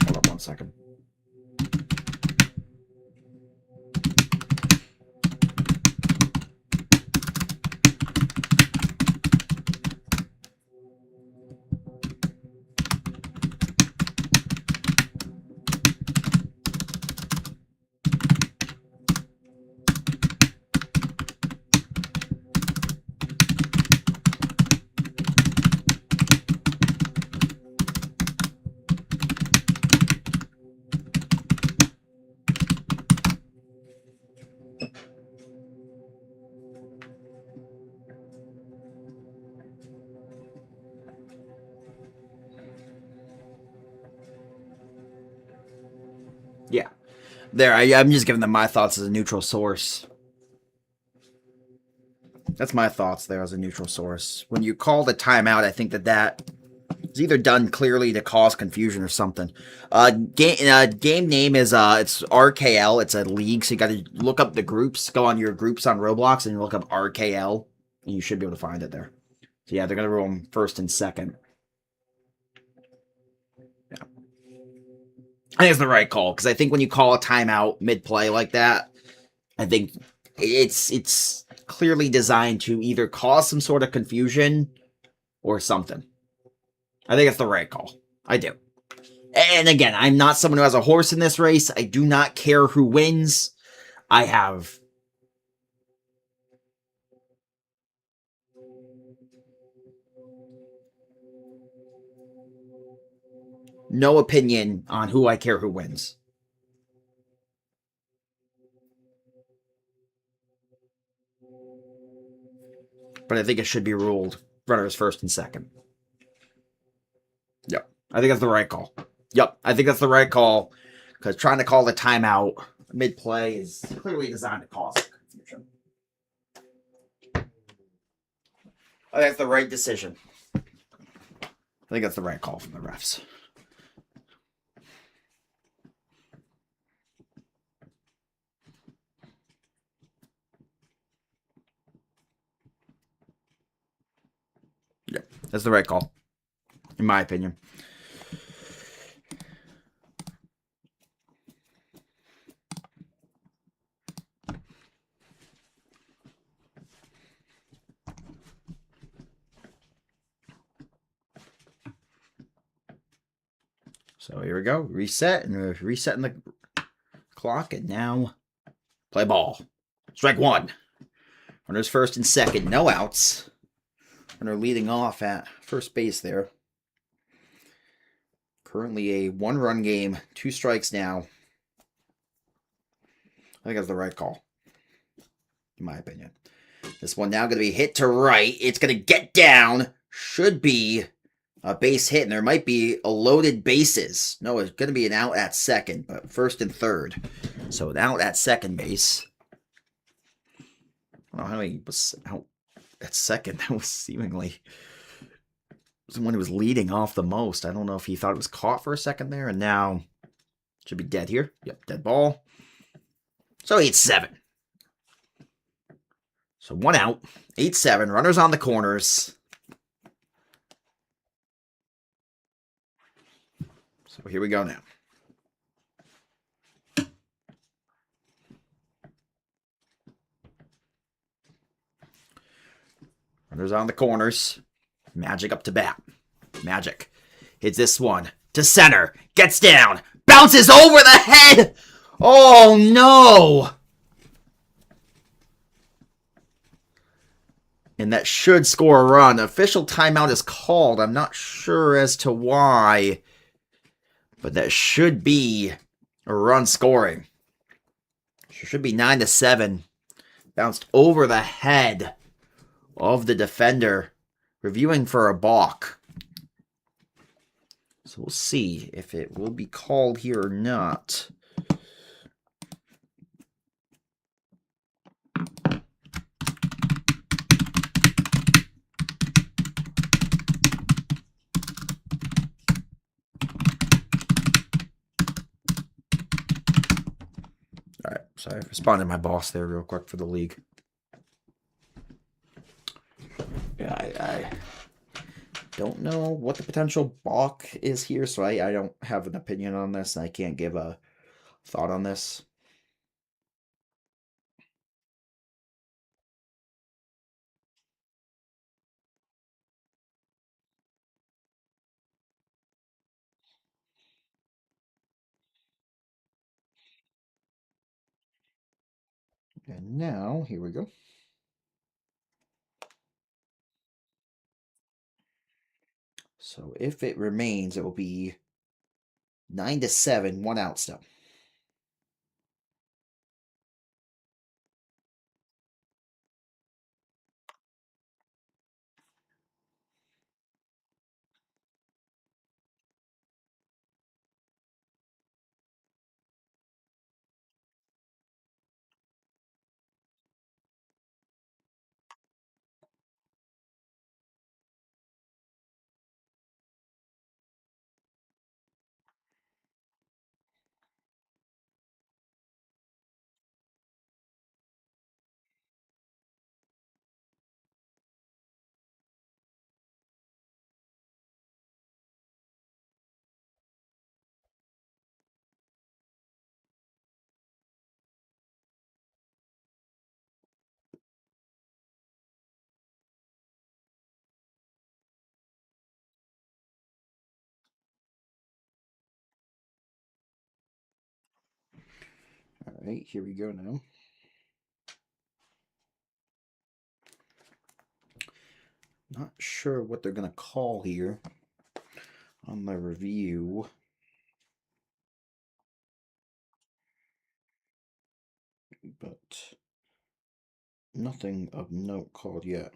Hold up 1 second. Yeah. There, I'm just giving them my thoughts as a neutral source. That's my thoughts there as a neutral source. When you call the timeout, I think that is either done clearly to cause confusion or something. Game name is it's RKL. It's a league, so you got to look up the groups. Go on your groups on Roblox and you look up RKL, and you should be able to find it there. So yeah, they're gonna rule them first and second. Yeah, I think it's the right call, because I think when you call a timeout mid play like that, I think it's clearly designed to either cause some sort of confusion or something. I think it's the right call. I do. And again, I'm not someone who has a horse in this race. I do not care who wins. I have no opinion on who I care who wins. But I think it should be ruled runners first and second. Yep. I think that's the right call. Yep. I think that's the right call. Because trying to call the timeout mid play is clearly designed to cause confusion. I think that's the right decision. I think that's the right call from the refs. Yep. That's the right call. In my opinion. So here we go. Reset, and we're resetting the clock, and now play ball. Strike one. Runners first and second. No outs. Runner leading off at first base there. Currently a one-run game. 2 strikes now. I think that's the right call, in my opinion. This one now going to be hit to right. It's going to get down. Should be a base hit, and there might be a loaded bases. No, it's going to be an out at second, but first and third. So an out at second base. I don't know how he was out at second. That was seemingly the one who was leading off the most. I don't know if he thought it was caught for a second there, and now should be dead here. Yep, dead ball. So 8-7. So 1 out, 8-7. Runners on the corners. So here we go now. Runners on the corners. Magic up to bat. Magic hits this one to center. Gets down. Bounces over the head. Oh, no. And that should score a run. Official timeout is called. I'm not sure as to why. But that should be a run scoring. It should be 9-7. Bounced over the head of the defender. Reviewing for a balk. So we'll see if it will be called here or not. All right, so I responded to my boss there real quick for the league. Yeah, I don't know what the potential balk is here, so I don't have an opinion on this, and I can't give a thought on this. And now, here we go. So if it remains, it will be 9-7, 1 out still. All right, here we go now. Not sure what they're going to call here on my review. But nothing of note called yet.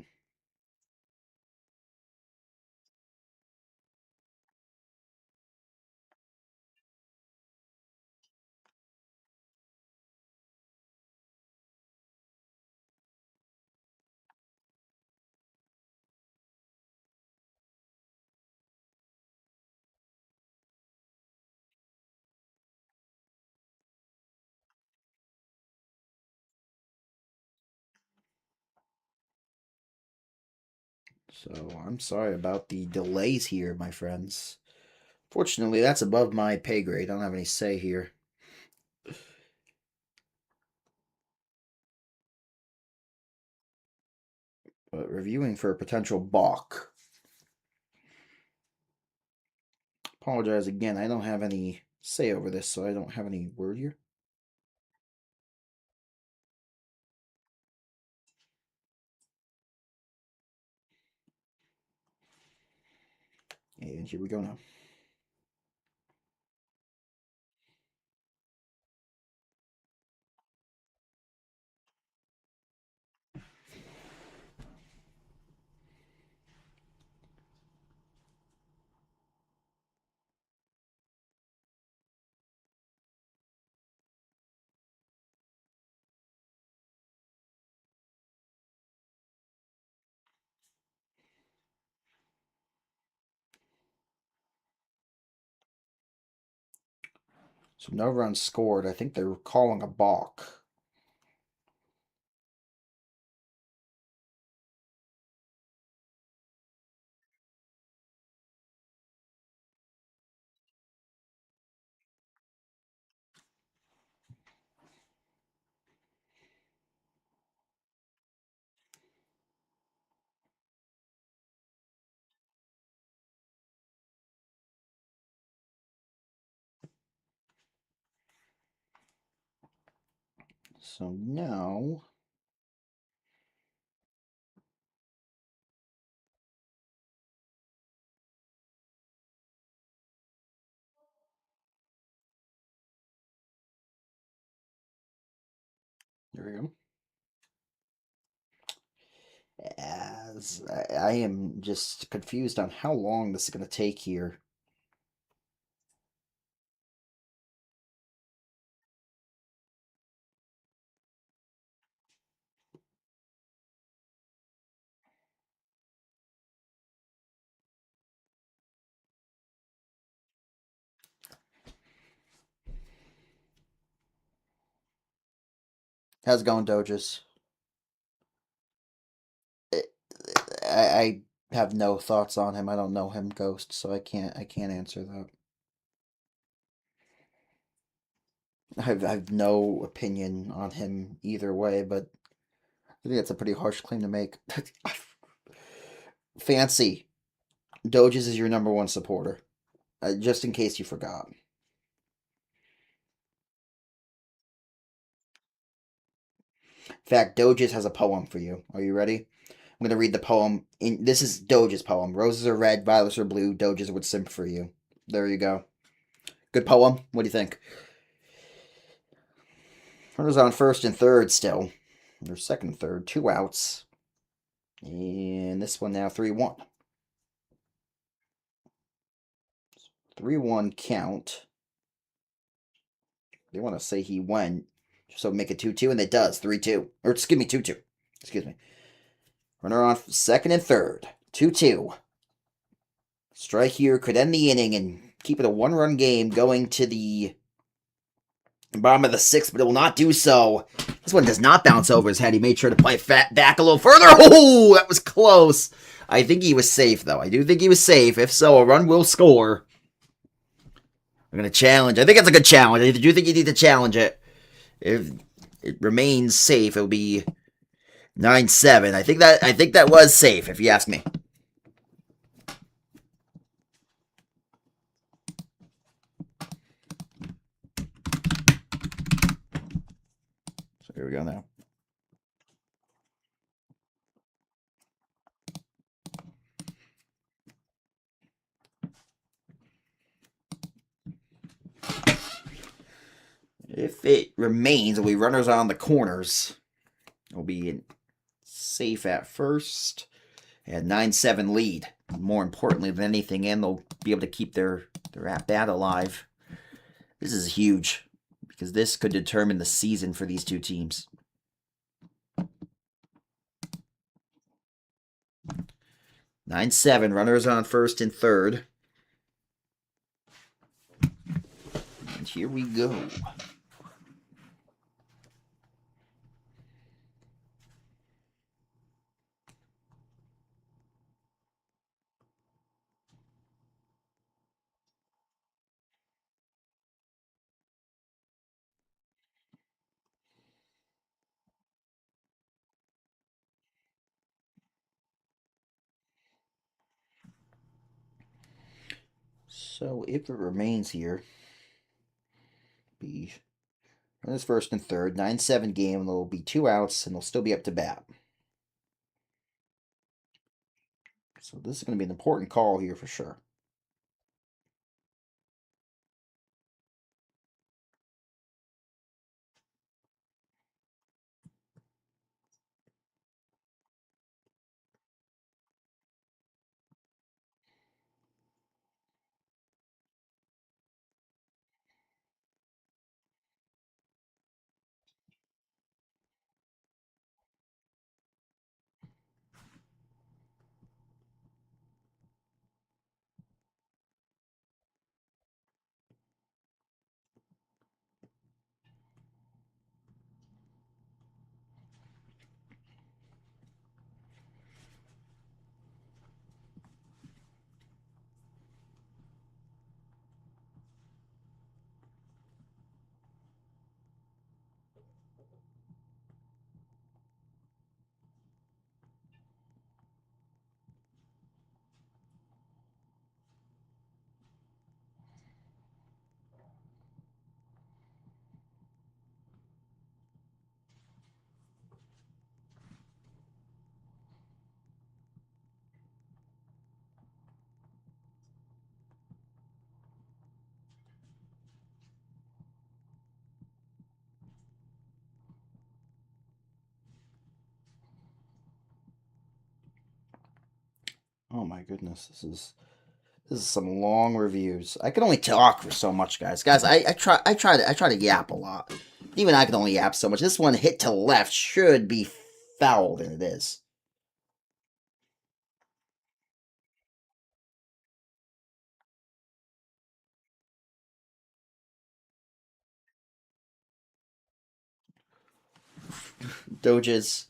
So I'm sorry about the delays here, my friends. Fortunately, that's above my pay grade. I don't have any say here. But reviewing for a potential balk. Apologize again. I don't have any say over this, so I don't have any word here. And here we go now. So no runs scored. I think they're calling a balk. So now there we go. As I am just confused on how long this is going to take here. How's it going, Doges? I have no thoughts on him. I don't know him, Ghost, so I can't answer that. I have no opinion on him either way, but I think that's a pretty harsh claim to make. Fancy, Doges is your number one supporter, just in case you forgot. In fact, Doges has a poem for you. Are you ready? I'm going to read the poem. This is Doge's poem. Roses are red, violets are blue. Doges would simp for you. There you go. Good poem. What do you think? Runners on first and third still. Or second and third. 2 outs. And this one now 3-1. 3-1 count. They want to say he went. So make it 2-2, and it does. 3-2. Or excuse me, 2-2. Excuse me. Runner on second and third. 2-2. Strike here could end the inning and keep it a 1-run game going to the bottom of the 6th, but it will not do so. This one does not bounce over his head. He made sure to play it back a little further. Oh, that was close. I think he was safe, though. I do think he was safe. If so, a run will score. I'm going to challenge. I think it's a good challenge. I do think you need to challenge it. If it remains safe, it'll be 9-7. I think that was safe, if you ask me. So here we go now. If it remains, we runners on the corners. We'll be safe at first. And 9-7 lead. More importantly than anything, and they'll be able to keep their at-bat alive. This is huge, because this could determine the season for these two teams. 9-7, runners on first and third. And here we go. So if it remains here, be runners first and third, 9-7 game, there'll be 2 outs, and they'll still be up to bat. So this is going to be an important call here for sure. Oh my goodness, this is some long reviews. I can only talk for so much, guys. Guys, I try to yap a lot. Even I can only yap so much. This one hit to left should be fouled, and it is. Doges,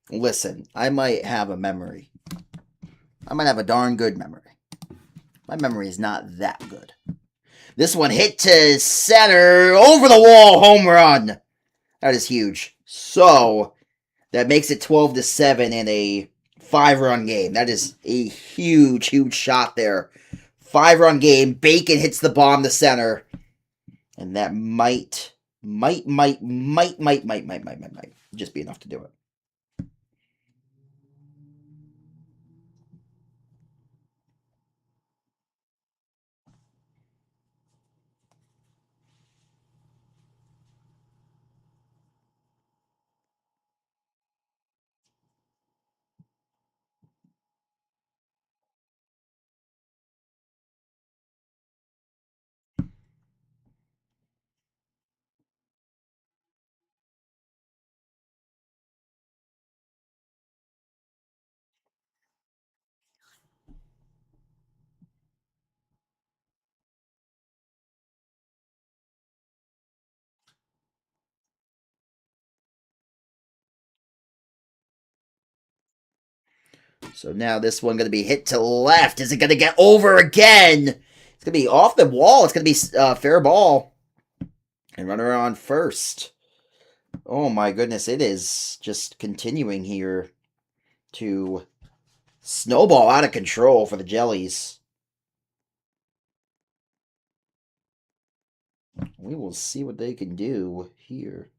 listen, I might have a memory. I might have a darn good memory. My memory is not that good. This one hit to center, over the wall, home run. That is huge. So that makes it 12-7 in a 5-run game. That is a huge, huge shot there. 5-run game. Bacon hits the bomb to center, and that might just be enough to do it. So now this one going to be hit to left. Is it going to get over again? It's going to be off the wall. It's going to be fair ball. And runner on first. Oh my goodness, it is just continuing here to snowball out of control for the Jellies. We will see what they can do here.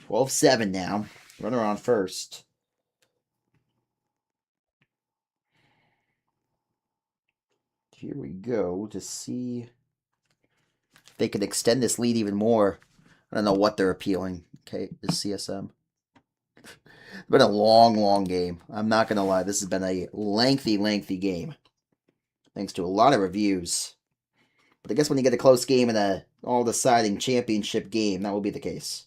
12-7 now. Runner on first. Here we go to see they could extend this lead even more. I don't know what they're appealing. Okay, is CSM. It's been a long, long game. I'm not going to lie. This has been a lengthy, lengthy game. Thanks to a lot of reviews. But I guess when you get a close game in a all-deciding championship game, that will be the case.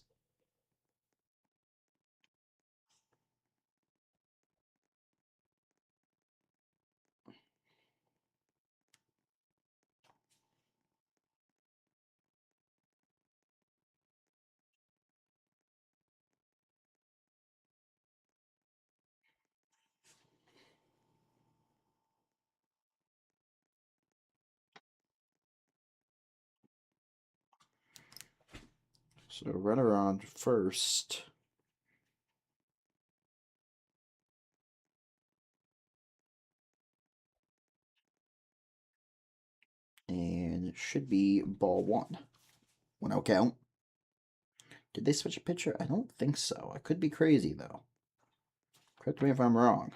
So runner on first. And it should be ball one. 1-0 count. Did they switch a pitcher? I don't think so. I could be crazy, though. Correct me if I'm wrong.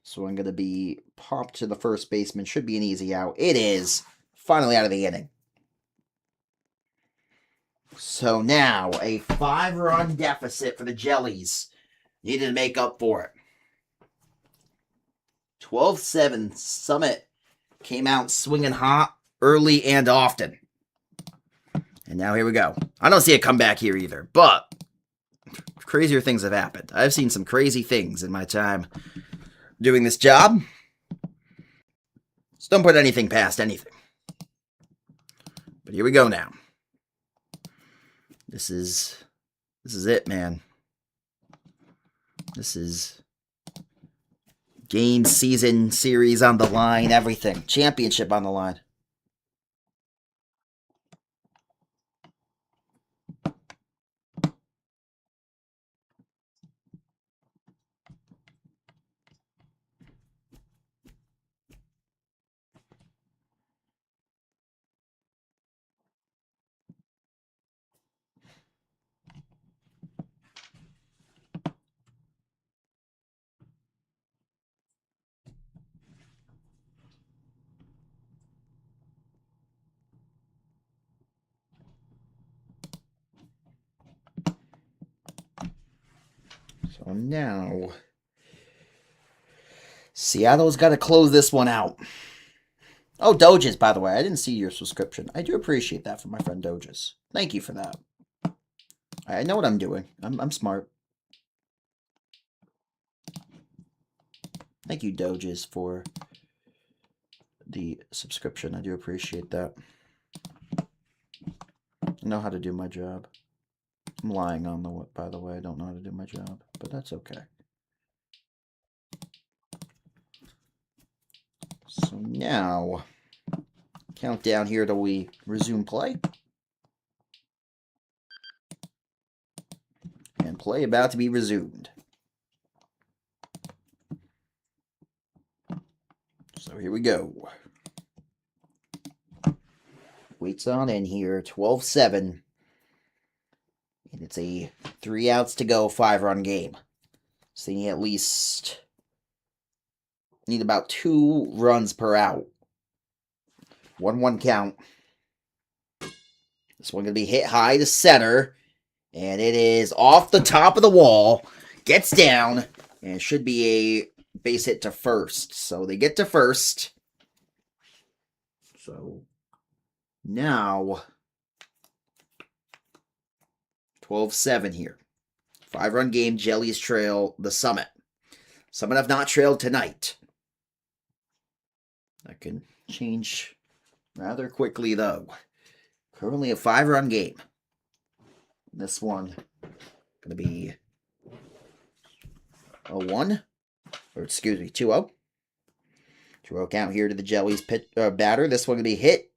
So I'm going to be popped to the first baseman. Should be an easy out. It is. Finally out of the inning. So now, a 5-run deficit for the Jellies. Needed to make up for it. 12-7. Summit came out swinging hot early and often. And now here we go. I don't see a comeback here either, but crazier things have happened. I've seen some crazy things in my time doing this job. So don't put anything past anything. But here we go now. This is it, man. This is game, season, series on the line, everything. Championship on the line. So now, Seattle's got to close this one out. Oh, Doges, by the way. I didn't see your subscription. I do appreciate that from my friend Doges. Thank you for that. I know what I'm doing. I'm smart. Thank you, Doges, for the subscription. I do appreciate that. I know how to do my job. I'm lying on the what, by the way. I don't know how to do my job, but that's okay. So now, countdown here till we resume play. And play about to be resumed. So here we go. Waits on in here, 12-7. And it's a 3 outs to go, 5-run game. So you need about 2 runs per out. 1-1 count. This one going to be hit high to center. And it is off the top of the wall. Gets down. And it should be a base hit to first. So they get to first. So now 12-7 here. 5-run game. Jellies trail the Summit. Summit have not trailed tonight. That can change rather quickly, though. Currently a 5-run game. This one going to be a 1. Or excuse me, 2-0. 2-0 count here to the Jellies batter. This one going to be hit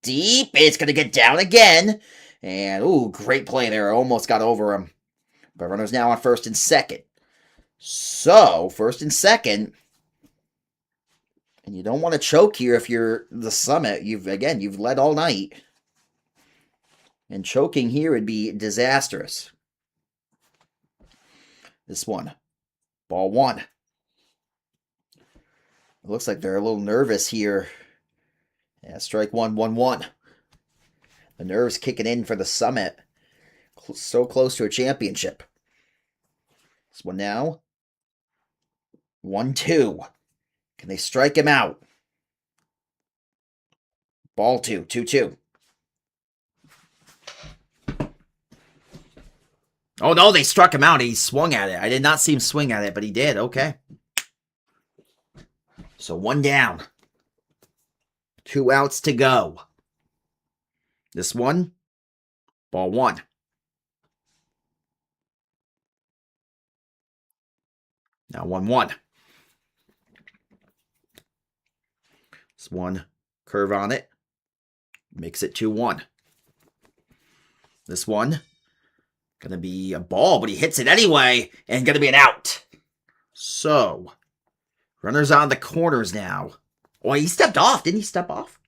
deep. It's going to get down again. And, ooh, great play there. Almost got over him. But runner's now on first and second. So, first and second. And you don't want to choke here if you're the Summit. You've led all night. And choking here would be disastrous. This one. Ball 1. It looks like they're a little nervous here. Yeah, strike 1, 1-1. The nerves kicking in for the Summit. So close to a championship. This one now. 1-2. Can they strike him out? Ball 2. 2-2. Oh, no, they struck him out. He swung at it. I did not see him swing at it, but he did. Okay. So 1 down. 2 outs to go. This one, ball 1. Now 1-1. This one, curve on it. Makes it 2-1. This one, gonna be a ball, but he hits it anyway, and gonna be an out. So, runners on the corners now. Oh, he stepped off. Didn't he step off?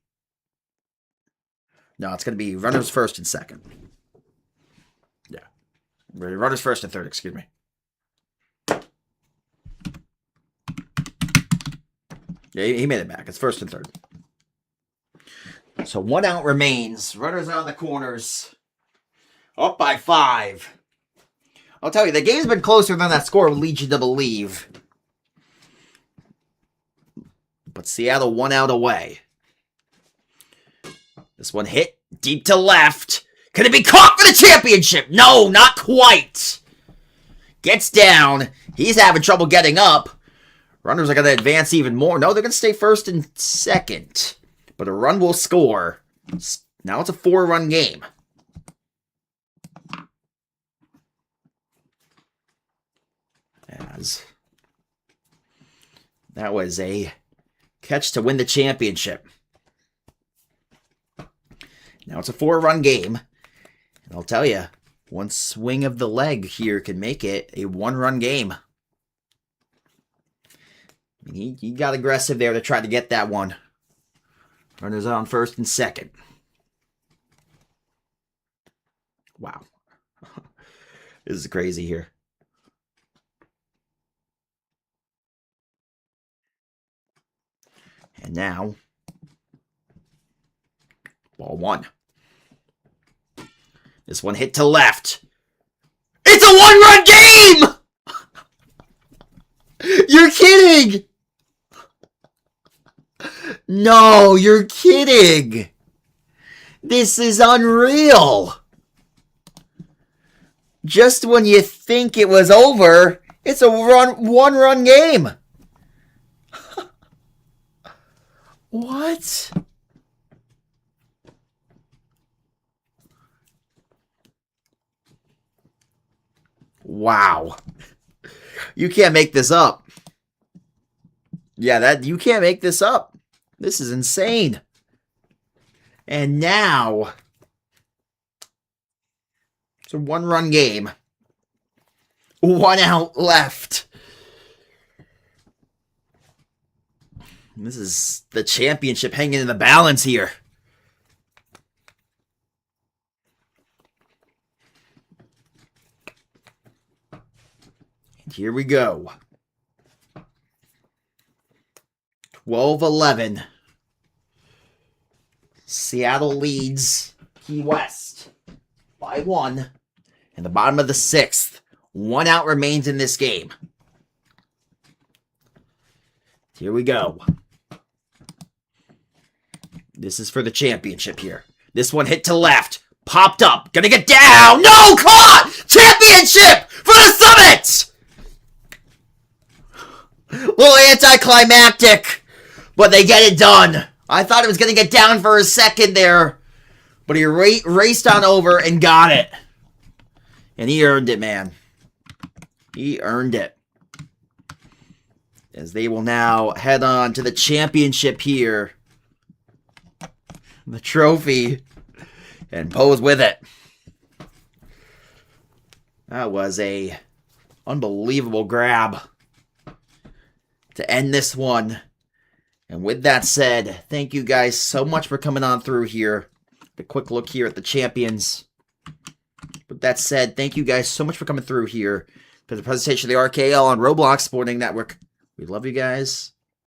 No, it's gonna be runners first and second. Yeah. Runners first and third, excuse me. Yeah, he made it back. It's first and third. So 1 out remains. Runners on the corners. Up by 5. I'll tell you, the game's been closer than that score would lead you to believe. But Seattle 1 out away. This one hit deep to left. Can it be caught for the championship? No, not quite. Gets down. He's having trouble getting up. Runners are going to advance even more. No, they're going to stay first and second. But a run will score. Now it's a 4-run game. As that was a catch to win the championship. Now it's a 4-run game. And I'll tell you, one swing of the leg here can make it a 1-run game. He got aggressive there to try to get that one. Runners on first and second. Wow. This is crazy here. And now, ball 1. This one hit to left. It's a 1-run game! You're kidding! No, you're kidding! This is unreal! Just when you think it was over, it's a 1-run game! What? Wow. You can't make this up. Yeah, you can't make this up. This is insane. And now, it's a 1-run game. 1 out left. This is the championship hanging in the balance here. And here we go. 12-11. Seattle leads Key West by 1 in the bottom of the 6th. 1 out remains in this game. Here we go. This is for the championship here. This one hit to left. Popped up. Gonna get down. No! Caught! Championship for the Summit! Little anticlimactic. But they get it done. I thought it was going to get down for a second there. But he raced on over and got it. And he earned it, man. He earned it. As they will now head on to the championship here. The trophy. And pose with it. That was a unbelievable grab to end this one. And with that said, thank you guys so much for coming on through here. A quick look here at the champions. With that said, thank you guys so much for coming through here for the presentation of the RKL on Roblox Sporting Network. We love you guys.